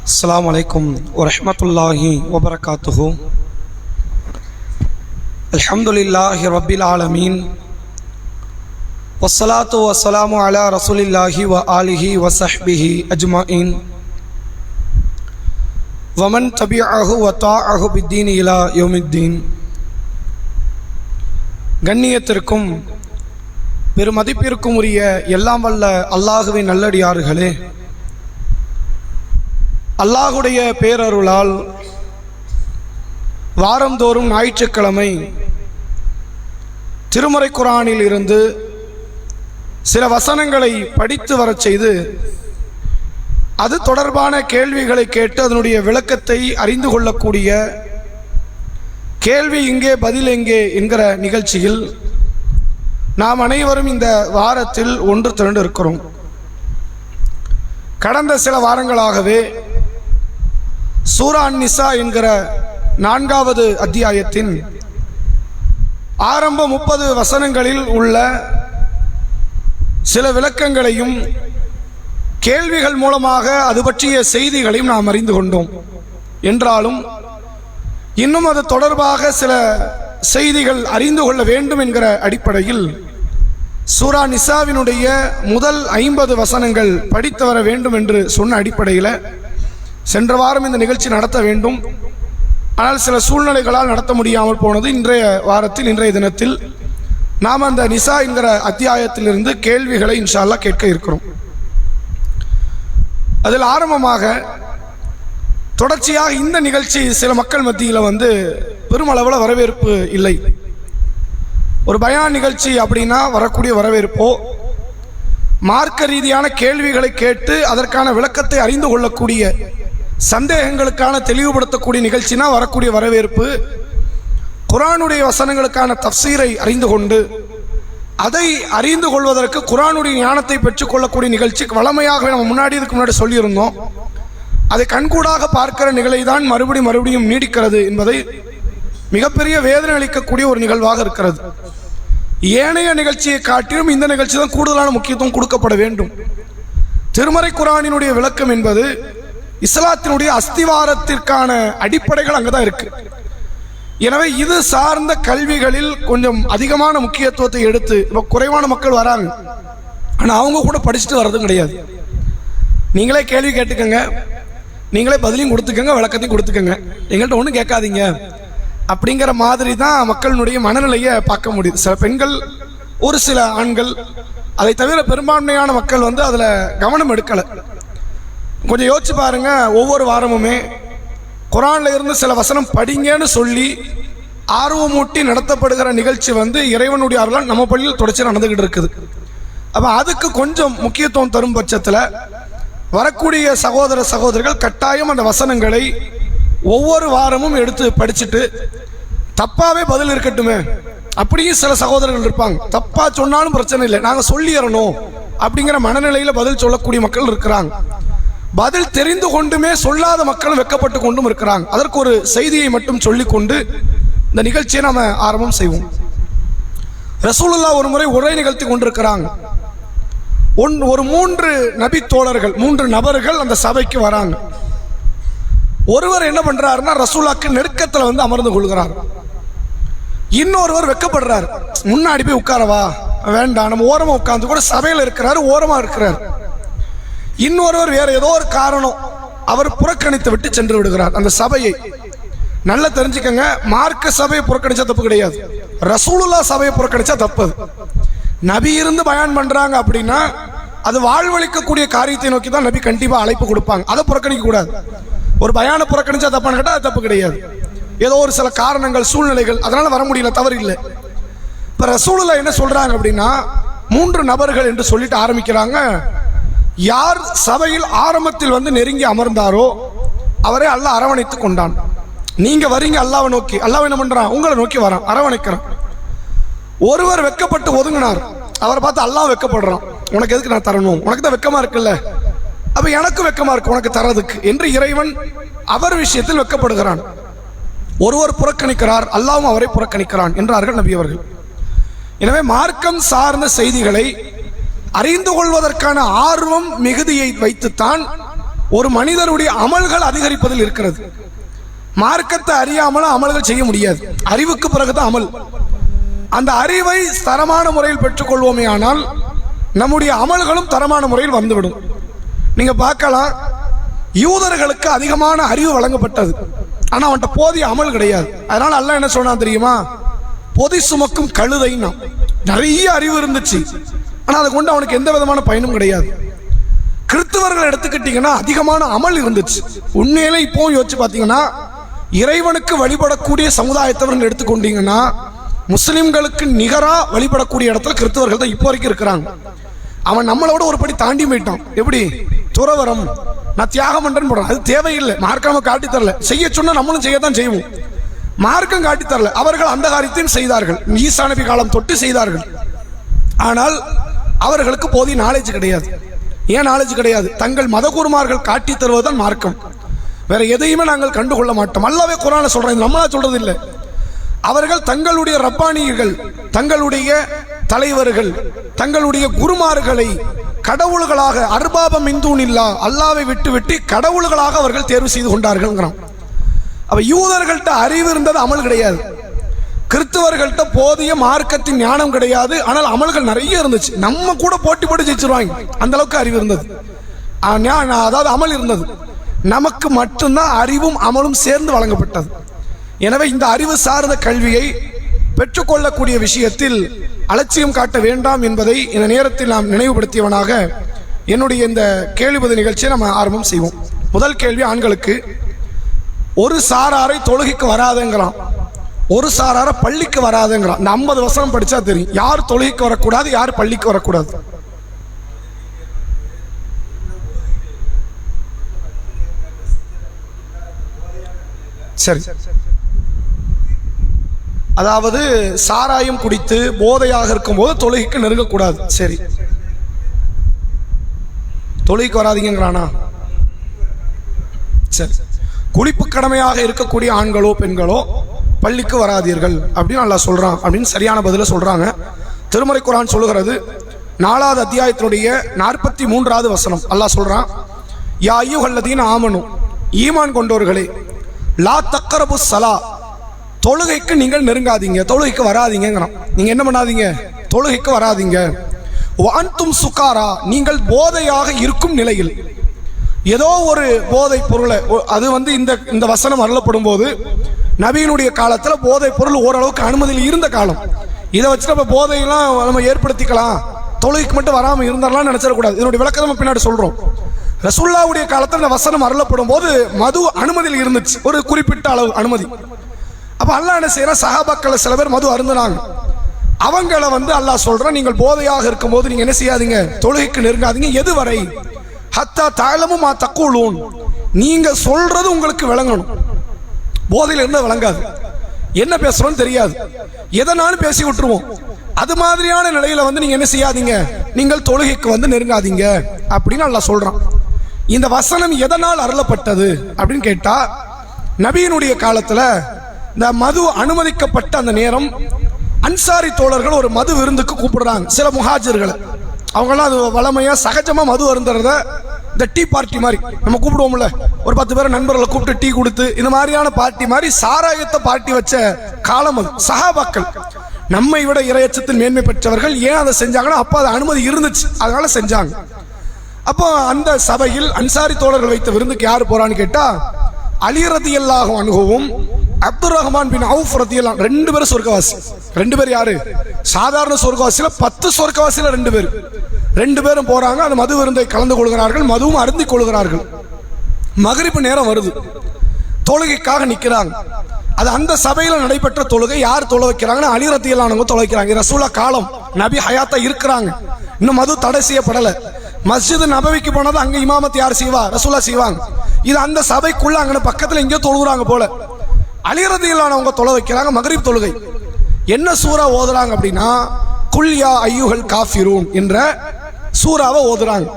அஸ்ஸலாமு அலைக்கும் வரஹ்மத்துல்லாஹி வபரகாத்துஹு. அல்ஹம்துலில்லாஹி ரப்பில் ஆலமீன். வஸ்ஸலாத்து வஸ்ஸலாமு அலா ரசூலில்லாஹி வ ஆலிஹி வ ஸஹ்பிஹி அஜ்மஈன். வமன் தபிஅஹு வ தாஅஹு பித்தீன் இலா யௌமித்தீன். கண்ணியத்திற்கும் பெருமதிப்பிற்கும் உரிய எல்லாம் வல்ல அல்லாஹுவின் நல்லடியார்களே, அல்லாஹுடைய பேரருளால் வாரந்தோறும் ஞாயிற்றுக்கிழமை திருமறை குர்ஆனில் இருந்து சில வசனங்களை படித்து வரச் செய்து அது தொடர்பான கேள்விகளை கேட்டு அதனுடைய விளக்கத்தை அறிந்து கொள்ளக்கூடிய கேள்வி இங்கே பதில் எங்கே என்கிற நிகழ்ச்சியில் நாம் அனைவரும் இந்த வாரத்தில் ஒன்று திரண்டு இருக்கிறோம். கடந்த சில வாரங்களாகவே சூரா அன்-நிசா என்கிற 4வது அத்தியாயத்தின் ஆரம்ப 30 வசனங்களில் உள்ள சில விளக்கங்களையும் கேள்விகள் மூலமாக அது பற்றிய செய்திகளையும் நாம் அறிந்து கொண்டோம். என்றாலும் இன்னும் அது தொடர்பாக சில செய்திகள் அறிந்து கொள்ள வேண்டும் என்கிற அடிப்படையில் சூரா நிசாவினுடைய முதல் 50 வசனங்கள் படித்து வர வேண்டும் என்று சொன்ன அடிப்படையில் சென்ற வாரம் இந்த நிகழ்ச்சி நடத்த வேண்டும். ஆனால் சில சூழ்நிலைகளால் நடத்த முடியாமல் போனது. இன்றைய வாரத்தில் இன்றைய தினத்தில் நாம் அந்த நிசா என்கிற அத்தியாயத்திலிருந்து கேள்விகளை இன்ஷா அல்லாஹ் கேட்க இருக்கிறோம். அதில் ஆரம்பமாக தொடர்ச்சியாக இந்த நிகழ்ச்சி சில மக்கள் மத்தியில் பெருமளவில் வரவேற்பு இல்லை. ஒரு பயான் நிகழ்ச்சி அப்படின்னா வரக்கூடிய வரவேற்போ, மார்க்க ரீதியான கேள்விகளை கேட்டு அதற்கான விளக்கத்தை அறிந்து கொள்ளக்கூடிய சந்தேகங்களுக்கான தெளிவுபடுத்தக்கூடிய நிகழ்ச்சினா வரக்கூடிய வரவேற்பு, குர்ஆனுடைய வசனங்களுக்கான தஃப்சீரை அறிந்து கொண்டு அதை அறிந்து கொள்வதற்கு குர்ஆனுடைய ஞானத்தை பெற்றுக்கொள்ளக்கூடிய நிகழ்ச்சிக்கு வளமையாக நம்ம இதுக்கு முன்னாடி சொல்லியிருந்தோம். அதை கண்கூடாக பார்க்கிற நிகழை தான் மறுபடியும் நீடிக்கிறது என்பதை மிகப்பெரிய வேதனை அளிக்கக்கூடிய ஒரு நிகழ்வாக இருக்கிறது. ஏனைய நிகழ்ச்சியை காட்டிலும் இந்த நிகழ்ச்சி தான் கூடுதலான முக்கியத்துவம் கொடுக்கப்பட வேண்டும். திருமறை குர்ஆனினுடைய விளக்கம் என்பது இஸ்லாத்தினுடைய அஸ்திவாரத்திற்கான அடிப்படைகள் அங்கதான் இருக்கு. எனவே இது சார்ந்த கல்விகளில் கொஞ்சம் அதிகமான முக்கியத்துவத்தை எடுத்து, இப்போ குறைவான மக்கள் வராங்க, ஆனால் அவங்க கூட படிச்சுட்டு வர்றதும் கிடையாது. நீங்களே கேள்வி கேட்டுக்கங்க, நீங்களே பதிலையும் கொடுத்துக்கங்க, விளக்கத்தையும் கொடுத்துக்கங்க, எங்கள்கிட்ட ஒன்றும் கேட்காதீங்க அப்படிங்கிற மாதிரி தான் மக்களினுடைய மனநிலையை பார்க்க முடியுது. சில பெண்கள், ஒரு சில ஆண்கள், அதை தவிர பெரும்பான்மையான மக்கள் அதில் கவனம் எடுக்கலை. கொஞ்சம் யோசிச்சு பாருங்க. ஒவ்வொரு வாரமுமே குர்ஆன்ல இருந்து சில வசனம் படிங்கன்னு சொல்லி ஆர்வமூட்டி நடத்தப்படுகிற நிகழ்ச்சி இறைவனுடைய அருளால் நம்ம பள்ளியில் தொடர்ச்சி நடந்துகிட்டு இருக்குது. அப்போ அதுக்கு கொஞ்சம் முக்கியத்துவம் தரும் பட்சத்தில் வரக்கூடிய சகோதர சகோதரிகள் கட்டாயம் அந்த வசனங்களை ஒவ்வொரு வாரமும் எடுத்து படிச்சுட்டு தப்பாவே பதில் இருக்கட்டுமே, அப்படியும் சில சகோதரர்கள் இருப்பாங்க. தப்பா சொன்னாலும் பிரச்சனை இல்லை, நாங்கள் சொல்லிடணும் அப்படிங்கிற மனநிலையில் பதில் சொல்லக்கூடிய மக்கள் இருக்கிறாங்க. பதில் தெரிந்து கொண்டுமே சொல்லாத மக்களும் வெக்கப்பட்டு கொண்டும் இருக்கிறாங்க. அதற்கு ஒரு செய்தியை மட்டும் சொல்லிக்கொண்டு இந்த நிகழ்ச்சியை நாம ஆரம்பம் செய்வோம். ரசூலுல்லாஹ் ஒரு முறை உரை நிகழ்த்தி கொண்டிருக்கிறாங்க. ஒரு 3 நபி தோழர்கள், 3 நபர்கள் அந்த சபைக்கு வராங்க. ஒருவர் என்ன பண்றாருன்னா ரசூலுல்லாஹ்க்கு நெருக்கத்தில் அமர்ந்து கொள்கிறார். இன்னொருவர் வெக்கப்படுறார், முன்னாடி போய் உட்காரவா, வேண்டாம் நம்ம ஓரமா உட்கார்ந்து கூட சபையில் இருக்கிறாரு, ஓரமா இருக்கிறார். இன்னொருவர் வேற ஏதோ ஒரு காரணம் அவர் புறக்கணித்து விட்டு சென்று விடுகிறார் அந்த சபையை. நல்லா தெரிஞ்சுக்கங்க, மார்க்க சபையை புறக்கணிச்சா தப்பு கிடையாது, ரசூலுல்லாஹ் சபையை புறக்கணிச்சா தப்பு. நபி இருந்து பயான் பண்றாங்க அப்படின்னா அது வாழ்வழிக்கக்கூடிய காரியத்தை நோக்கி தான் நபி கண்டிப்பா அழைப்பு கொடுப்பாங்க. அதை புறக்கணிக்க கூடாது. ஒரு பயானை புறக்கணிச்சா தப்பான்னு கேட்டா அது தப்பு கிடையாது. ஏதோ ஒரு சில காரணங்கள், சூழ்நிலைகள், அதனால வர முடியல, தவறு இல்லை. இப்ப ரசூலுல்லாஹ் என்ன சொல்றாங்க அப்படின்னா 3 நபர்கள் என்று சொல்லிட்டு ஆரம்பிக்கிறாங்க. யார் சபையில் ஆரம்பத்தில் நெருங்கி அமர்ந்தாரோ அவரை அல்லாஹ் அரவணைத்துக் கொண்டான். நீங்க வரீங்க அல்லாஹ்வை நோக்கி, அல்லாஹ் என்ன பண்றான், உங்களை நோக்கி வரான், அரவணைக்கிறான். ஒருவர் வெக்கப்பட்டு ஒதுங்கினார். அவரை பார்த்து அல்லாஹ் வெக்கப்படுறான், உனக்கு எதுக்கு நான் தரணும், உனக்கு தான் வெக்கமா இருக்குல்ல, அப்ப எனக்கு வெக்கமா இருக்கு உனக்கு தரதுக்கு என்று இறைவன் அவர் விஷயத்தில் வெக்கப்படுகிறான். ஒருவர் புறக்கணிக்கிறார், அல்லாஹ்வும் அவரை புறக்கணிக்கிறான் என்றார்கள் நபி அவர்கள். எனவே மார்க்கம் சார்ந்த செய்திகளை அறிந்து கொள்வதற்கான ஆர்வம் மிகுதியை வைத்துத்தான் ஒரு மனிதனுடைய அமல்கள் அதிகரிப்பதில் இருக்கிறது. மார்க்கத்தை அறியாமலும் அமல்கள் செய்ய முடியாது. அறிவுக்கு பிறகுதான் அமல். அந்த அறிவை தரமான முறையில் பெற்றுக்கொள்வோமே ஆனால் நம்முடைய அமல்களும் தரமான முறையில் வந்துவிடும். நீங்க பார்க்கலாம், யூதர்களுக்கு அதிகமான அறிவு வழங்கப்பட்டது, ஆனா அவன்கிட்ட போதிய அமல் கிடையாது. அதனால அல்லாஹ் என்ன சொன்னா தெரியுமா? பொதி சுமக்கும் கழுதைன்னா. நிறைய அறிவு இருந்துச்சு, ஆனா அதை கொண்டு அவனுக்கு எந்த விதமான பயனும் கிடையாது. கிறிஸ்தவர்கள் எடுத்துக்கிட்டீங்கன்னா அதிகமான அமல் இருந்துச்சு. உண்மையிலே இப்போ யோசிச்சு பார்த்தீங்கன்னா, இறைவனுக்கு வழிபடக்கூடிய சமுதாயத்தவர்கள் எடுத்துக்கொண்டீங்கன்னா முஸ்லிம்களுக்கு நிகரா வழிபடக்கூடிய இடத்துல கிறிஸ்தவர்கள் தான் இப்போ வரைக்கும் இருக்கிறாங்க. அவன் நம்மளோட ஒரு படி தாண்டி போயிட்டான். எப்படி? துறவரம், நான் தியாகம் பண்றேன்னு போடுறேன். அது தேவையில்லை. மார்க்கம் காட்டி தரல. செய்ய சொன்னா நம்மளும் செய்யத்தான் செய்வோம். மார்க்கம் காட்டி தரல. அவர்கள் அந்த காரியத்தையும் செய்தார்கள். ஈசா நபி காலம் தொட்டு செய்தார்கள். ஆனால் அவர்களுக்கு போதிய நாலேஜ் கிடையாது. ஏன் நாலேஜ் கிடையாது? தங்கள் மதகுருமார்கள் காட்டி தருவதுதான் மார்க்கம். வேற எதையுமே நாங்கள் கண்டுகொள்ள மாட்டோம். அல்லாஹ்வே குர்ஆன்ல சொல்றேன், நம்மளா சொல்றது இல்லை. அவர்கள் தங்களுடைய ரப்பானியர்கள், தங்களுடைய தலைவர்கள், தங்களுடைய குருமார்களை கடவுள்களாக, அர்பாபம் மின்தூனில்லா, அல்லாவை விட்டு கடவுள்களாக அவர்கள் தேர்வு செய்து கொண்டார்கள். அப்ப யூதர்கள்ட்ட அறிவு இருந்தது, அமல் கிடையாது. கிறிஸ்தவர்கள்ட்ட போதிய மார்க்கத்தின் ஞானம் கிடையாது, ஆனால் அமல்கள் நிறைய இருந்துச்சு. நம்ம கூட போட்டி போட்டு ஜெயிச்சிருவாங்க, அந்த அளவுக்கு அறிவு இருந்தது. அதாவது அமல் இருந்தது. நமக்கு மட்டும்தான் அறிவும் அமலும் சேர்ந்து வழங்கப்பட்டது. எனவே இந்த அறிவு சார்ந்த கல்வியை பெற்றுக்கொள்ளக்கூடிய விஷயத்தில் அலட்சியம் காட்ட வேண்டாம் என்பதை இந்த நேரத்தில் நாம் நினைவுபடுத்தியவனாக என்னுடைய இந்த கேள்வி பதில் நிகழ்ச்சியை நம்ம ஆரம்பம் செய்வோம். முதல் கேள்வி ஆண்களுக்கு. ஒரு சாராரை தொழுகைக்கு வராதுங்கிறான், ஒரு சாரார பள்ளிக்கு வராதுங்கிறான். இந்த 50 வசனம் படிச்சா தெரியும் யார் தொழுகைக்கு வரக்கூடாது, யார் பள்ளிக்கு வரக்கூடாது. சரி, அதாவது சாராயம் குடித்து போதையாக இருக்கும் போது தொழுகைக்கு நெருங்கக்கூடாது. சரி, தொழுகைக்கு வராதீங்கிறானா? சரி, குளிப்பு கடமையாக இருக்கக்கூடிய ஆண்களோ பெண்களோ பள்ளிக்கு வராதீர்கள் அப்படின்னு அல்லாஹ் சொல்றான் அப்படின்னு சரியான பதில சொல்றாங்க. திருமறை குர்ஆன் சொல்லுகிறது, 4வது அத்தியாயத்தினுடைய 43வது வசனம். அல்லாஹ் சொல்றான், யா அய்யுஹல்லதீன ஆமனு, ஈமான் கொண்டோர்களே, லா தக்ரபு ஸலா, தொழுகைக்கு நீங்கள் நெருங்காதீங்க, தொழுகைக்கு வராதீங்கிறான். நீங்க என்ன பண்ணாதீங்க? தொழுகைக்கு வராதீங்க. வஅன்தும் சுகாரா, நீங்கள் போதையாக இருக்கும் நிலையில். ஏதோ ஒரு போதை பொருளை, அது இந்த வசனம் அருளப்படும் போது நபியினுடைய காலத்துல போதை பொருள் ஓரளவுக்கு அனுமதியில் இருந்த காலம். இதை வச்சு நம்ம போதையெல்லாம் நம்ம ஏற்படுத்திக்கலாம், தொழுகைக்கு மட்டும் வராமல் இருந்தரலாம் நினைச்சிடக்கூடாது. இதனுடைய விளக்கத்தை நம்ம பின்னாடி சொல்றோம். ரசூலுல்லாஹ்வுடைய காலத்தில் இந்த வசனம் அருளப்படும் போது மது அனுமதியில் இருந்துச்சு, ஒரு குறிப்பிட்ட அளவு அனுமதி. அப்ப அல்லாஹ் என்ன செய்யற, சஹாபாக்கள் சில பேர் மது அருந்தினாங்க. அவங்கள அல்லாஹ் சொல்றான், நீங்கள் போதையாக இருக்கும் போது நீங்க என்ன செய்யாதீங்க, தொழுகைக்கு நெருங்காதீங்க. எதுவரை? ஹத்தா தஅலமு மா தக்கூலூன், நீங்க சொல்றது உங்களுக்கு விளங்கணும். போதையில் இருந்தால் விளங்காது, என்ன பேசுறோம்னு தெரியாது, எதனாலும் பேசி விட்டுருவோம். அது மாதிரியான நிலையில நீங்க என்ன செய்யாதீங்க, நீங்கள் தொழுகைக்கு நெருங்காதீங்க அப்படின்னு அல்லாஹ் சொல்றான். இந்த வசனம் எதனால் அருளப்பட்டது அப்படின்னு கேட்டா, நபியினுடைய காலத்துல இந்த மது அனுமதிக்கப்பட்ட அந்த நேரம் அன்சாரி தோழர்கள் ஒரு மது விருந்துக்கு கூப்பிடுறாங்க சில முஹாஜிர்களை. அவங்களாம் அது வளமையா சகஜமா மது அருந்துறத இந்த டீ பார்ட்டி மாதிரி நம்ம கூப்பிடுவோம்ல, ஒரு 10 பேர் நண்பர்களை கூப்பிட்டு டீ கொடுத்து இந்த மாதிரியான பார்ட்டி மாதிரி சாராயத்தை பார்ட்டி வச்ச காலம் அது. சஹாபாக்கள் நம்மை விட இறையச்சத்தின் மேன்மை பெற்றவர்கள், ஏன் அதை செஞ்சாங்கன்னா அப்ப அது அனுமதி இருந்துச்சு, அதனால செஞ்சாங்க. அப்போ அந்த சபையில் அன்சாரி தோழர்கள் வைத்த விருந்துக்கு யார் போறான்னு கேட்டா, அலி ரலியல்லாஹு அன்ஹுவும் அப்துர் ரஹ்மான் பின் அவுஃப் ரலியல்லாஹு, 2 பேரும் சொர்க்கவாசி. 2 பேர் யாரு? சாதாரண சொர்க்கவாசியில 10 சொர்க்கவாசியில 2 பேரும் போறாங்க. அந்த மது விருந்தை கலந்து கொள்கிறார்கள், மதுவும் அருந்தி கொள்கிறார்கள். மகரிப்பு நேரம் வருது, தொழுகைக்காக நிக்கிறாங்க. அது அந்த சபையில நடைபெற்ற தொழுகை. யார் தொழ வைக்கிறாங்கன்னா அலி ரலியல்லாஹு அன்ஹு தொழ வைக்கிறாங்க. ரசூலுல்லாஹ் காலம், நபி ஹயாத்தா இருக்கிறாங்க, இன்னும் மது தடை செய்யப்படல. மஸ்ஜித் நபவிக்கு போனது அங்க இமாமத் யார் செய்வா? ரசூலுல்லாஹ் செய்வாங்க. இது அந்த சபைக்குள்ள அங்க பக்கத்துல எங்கேயோ தொழுகிறாங்க போல. அலி ரலியல்லாஹு அன்ஹு அவங்க தொழ வைக்கிறாங்க. மகரிப் தொழுகை. என்ன சூரா ஓதுறாங்க அப்படின்னா, குல் யா அய்யுஹல் காஃபிரூன் என்ற சூறாவை ஓதுறாங்க.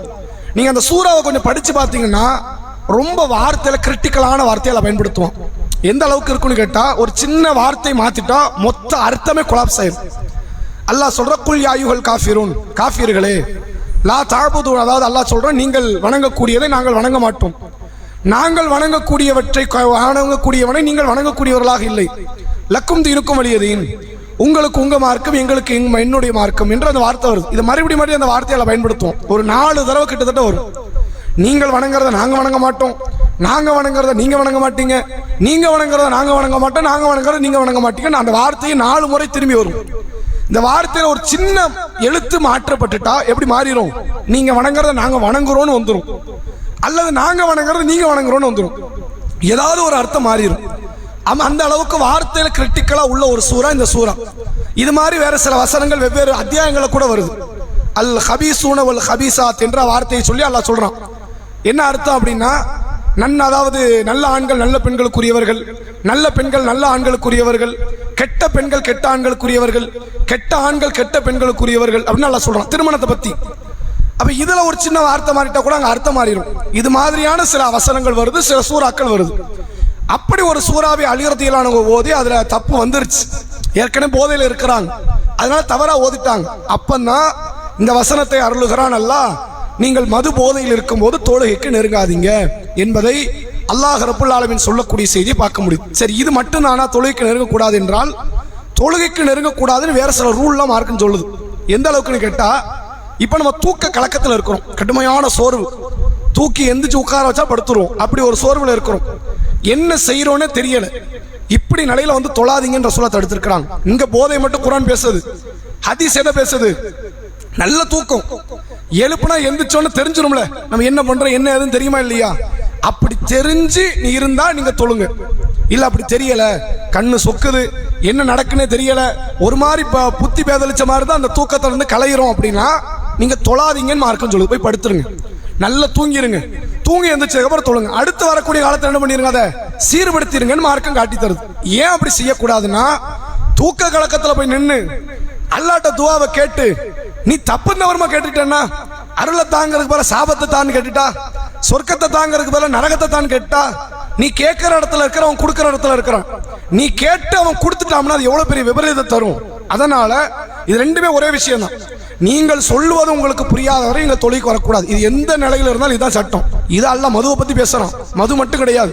நீங்க அந்த சூறாவை கொஞ்சம் படிச்சு பார்த்தீங்கன்னா ரொம்ப வார்த்தையில கிரிட்டிக்கலான வார்த்தையில பயன்படுத்துவோம். எந்த அளவுக்கு இருக்குன்னு கேட்டா, ஒரு சின்ன வார்த்தை மாத்திட்டா மொத்த அர்த்தமே கொலாப்ஸ் ஆயிரும். அல்லாஹ் சொல்ற குல் யா அய்யுஹல் காஃபிரூன், காஃபிர்களே, லா தஅபுது, அதாவது அல்லாஹ் சொல்ற நீங்கள் வணங்கக்கூடியதை நாங்கள் வணங்க மாட்டோம். நாங்கள் வணங்கக்கூடியவனை நீங்கள் வணங்கக்கூடியவர்களாக இல்லை. லக்கும் தீனுக்கும் வலியதீன், உங்களுக்கு உங்க மார்க்கம், எங்களுக்கு என்னுடைய மார்க்கம் என்று அந்த வார்த்தை வருது. இது மறுபடியும் அந்த வார்த்தையால பயன்படுத்துவோம். ஒரு 4 தடவை கிட்டத்தட்ட வரும். நீங்கள் வணங்குறத நாங்க வணங்க மாட்டோம், நாங்க வணங்குறத நீங்க வணங்க மாட்டீங்க, நீங்க வணங்குறத நாங்க வணங்க மாட்டோம், நாங்க வணங்குறத நீங்க வணங்க மாட்டீங்க. அந்த வார்த்தையை 4 முறை திரும்பி வரும். இந்த வார்த்தையில ஒரு சின்ன எழுத்து மாற்றப்பட்டுட்டா எப்படி மாறிடும்? நீங்க வணங்குறத நாங்க வணங்குறோம்னு வந்துடும், அல்லது நாங்க வணங்குறத நீங்க வணங்குறோம்னு வந்துடும். ஏதாவது ஒரு அர்த்தம் மாறிடும். அந்த அளவுக்கு வார்த்தையில கிரிட்டிக்கலா உள்ள ஒரு சூரா இந்த சூரா. இது மாதிரி வேற சில வசனங்கள் வெவ்வேறு அத்தியாயங்களை கூட வருது. அல் ஹபீசூன வல் ஹபீசாத் என்ற வார்த்தையை சொல்லி அல்லாஹ் சொல்றான். என்ன அர்த்தம் அப்படின்னா, அதாவது நல்ல ஆண்கள் நல்ல பெண்களுக்குரியவர்கள், நல்ல பெண்கள் நல்ல ஆண்களுக்குரியவர்கள், கெட்ட பெண்கள் கெட்ட ஆண்களுக்குரியவர்கள், கெட்ட ஆண்கள் கெட்ட பெண்களுக்குரியவர்கள் அப்படின்னு அல்லாஹ் சொல்றான் திருமணத்தை பத்தி. அப்ப இதுல ஒரு சின்ன வார்த்தை மாறிட்டா கூட அங்க அர்த்தம் மாறிடும். இது மாதிரியான சில வசனங்கள் வருது, சில சூறாக்கள் வருது. அப்படி ஒரு சூறாவை அலிரதியலானவங்க ஓதி அதுல தப்பு வந்துருச்சு. ஏற்கனவே போதையில இருக்கிறாங்க, அதனால தவறா ஓதிட்டாங்க. அப்பந்தான் இந்த வசனத்தை அருளுகிறான் அல்லாஹ், நீங்கள் மது போதையில் இருக்கும் போது தொழுகைக்கு நெருங்காதீங்க என்பதை அல்லாஹ் ரப்புல் ஆலமீன் சொல்லக்கூடிய செய்தியை பார்க்க முடியும். சரி, இது மட்டும் தானா தொழுகைக்கு நெருங்கக்கூடாது என்றால்? தொழுகைக்கு நெருங்கக்கூடாதுன்னு வேற சில ரூல்லாம் மார்க்குன்னு சொல்லுது. எந்த அளவுக்குன்னு கேட்டா, இப்ப நம்ம தூக்க கலக்கத்தில் இருக்கிறோம், கடுமையான சோர்வு, தூக்கி எந்திரிச்சு உட்கார வச்சா படுத்துருவோம், அப்படி ஒரு சோர்வுல இருக்கிறோம், என்ன செய்யறோன்னே தெரியல. இப்படி நிலையில வந்து தொழாதீங்கன்ற சொல்ல தடுத்திருக்கிறாங்க. இங்க போதை மட்டும் குர்ஆன் பேசுது, ஹதீஸ் எதை பேசுது? நல்ல தூக்கம், எழுப்புனா எந்திரிச்சோன்னு தெரிஞ்சிரும்ல நம்ம என்ன பண்றோம் என்ன ஏதுன்னு தெரியுமா இல்லையா? அப்படி தெரிஞ்சு நீ இருந்தா நீங்க தொழுங்க. இல்ல அப்படி தெரியல, கண்ணு சொக்குது, என்ன நடக்குன்னே தெரியல, ஒரு மாதிரி புத்தி பேதலிச்ச மாதிரி தான் அந்த தூக்கத்துல இருந்து கலையிறோம் அப்படின்னா நீங்க தொழாதீங்கன்னு மார்க்கம் சொல்லுது. போய் படுத்துருங்க, நல்லா தூங்கிருங்க, தூங்கி எந்திரிச்சதுக்கு அப்புறம் தொழுங்க. அடுத்து வரக்கூடிய காலத்துல என்ன பண்ணிருங்க, அதை சீர்படுத்திருங்கன்னு மார்க்கம் காட்டி தருது. ஏன் அப்படி செய்யக்கூடாதுன்னா, தூக்க கலக்கத்துல போய் நின்று அல்லாட்ட துவாவை கேட்டு நீ தப்பு தவறுமா கேட்டுட்டேன்னா, அருளை தாங்கிறதுக்கு பதிலா சாபத்தை தான் கேட்டுட்டா, சொர்க்கத்தை தாங்கிறதுக்கு பதிலா நரகத்தை தான் கேட்டா, நீ கேட்கிற இடத்துல இருக்கிற அவன் கொடுக்கிற இடத்துல இருக்கிறான், நீ கேட்டு அவன் கொடுத்துட்டான்னா அது எவ்வளவு பெரிய விபரீதத்தை தரும். அதனால இது ரெண்டுமே ஒரே விஷயம் தான். நீங்கள் சொல்லுவது உங்களுக்கு புரியாத வரை நீங்க தொழிலுக்கு வரக்கூடாது. இது எந்த நிலையில இருந்தாலும் இதுதான் சட்டம். இது அல்ல மதுவை பத்தி பேசுறான். மது மட்டும் கிடையாது,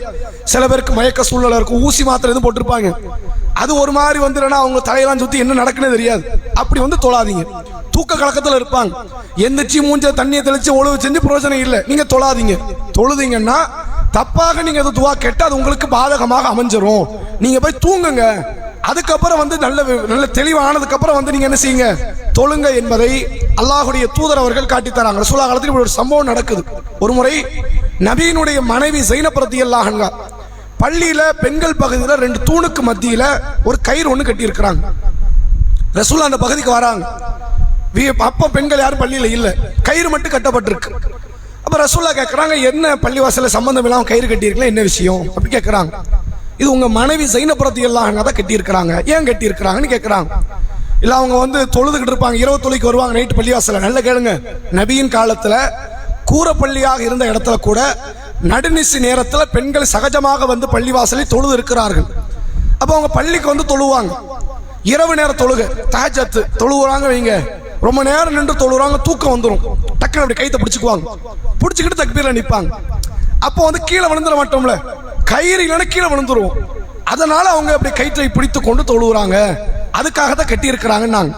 சில பேருக்கு மயக்க சூழ்நிலை இருக்கும், ஊசி மாத்திரை எதுவும் போட்டிருப்பாங்க, அது ஒரு மாதிரி வந்துடுனா அவங்க தலையெல்லாம் சுத்தி என்ன நடக்குன்னு தெரியாது. அப்படி வந்து தொழாதீங்க. தூக்க கலக்கத்துல இருப்பாங்க, எந்திரிச்சு மூஞ்ச தண்ணியை தெளிச்சு ஒழுவு செஞ்சு பிரயோஜனம் இல்லை, நீங்க தொழாதீங்க. தொழுதீங்கன்னா தப்பாக நீங்க எது துவா கேட்டு அது உங்களுக்கு பாதகமாக அமைஞ்சிரும். நீங்க போய் தூங்குங்க, அதுக்கப்புறம் வந்து நல்ல தெளிவானதுக்கு அப்புறம் வந்து நீங்க என்ன செய்யுங்க, தொழுங்க என்பதை அல்லாஹ்வுடைய தூதர் அவர்கள் காட்டித்தராங்க. ரசூலுல்லாஹ் காலத்தில் இப்படி ஒரு சம்பவம் நடக்குது. ஒரு முறை நபியினுடைய மனைவி ஸைனப் ரலியல்லாஹு அன்ஹா பள்ளியில பெண்கள் பகுதியில் 2 தூணுக்கு மத்தியில ஒரு கயிறு ஒன்று கட்டி இருக்கிறாங்க. ரசூலுல்லாஹ் அந்த பகுதிக்கு வராங்க. அப்ப பெண்கள் யாரும் பள்ளியில இல்ல, கயிறு மட்டும் கட்டப்பட்டிருக்கு. அப்ப ரசூலுல்லாஹ் கேட்கறாங்க, என்ன பள்ளிவாசல சம்பந்தம் இல்லாம கயிறு கட்டி இருக்கல, என்ன விஷயம் அப்படி கேட்கறாங்க. இது உங்க மனைவி ஸைனப் ரலியல்லாஹு அன்ஹா தான் கட்டி இருக்கிறாங்க, ஏன் கட்டி இருக்கிறாங்கன்னு கேட்கறாங்க. இல்ல அவங்க வந்து தொழுதுகிட்டு இருப்பாங்க, இரவு தொழுகைக்கு வருவாங்க நைட்டு பள்ளிவாசல. நல்ல கேளுங்க, நபியின் காலத்துல கூரப்பள்ளியாக இருந்த இடத்துல கூட நடுநிசி நேரத்தில் பெண்கள் சகஜமாக வந்து பள்ளிவாசலை தொழுது இருக்கிறார்கள். அப்ப அவங்க பள்ளிக்கு வந்து தொழுவாங்க, இரவு நேர தொழுகை தஹஜ்ஜத் தொழுகிறாங்க வைங்க, ரொம்ப நேரம் நின்று தொழுகிறாங்க, தூக்கம் வந்துடும், டக்குன்னு அப்படி கைத்தை பிடிச்சுக்குவாங்க, பிடிச்சிக்கிட்டு தக்பீர்ல நிற்பாங்க. அப்போ வந்து கீழே விழுந்துட மாட்டோம்ல, கயிறு இல்லைன்னா கீழே விழுந்துருவோம். அதனால அவங்க அப்படி கயிற்றை பிடித்து கொண்டு தொழுகிறாங்க, அதுக்காக தான் கட்டி இருக்கிறாங்கன்னாங்க.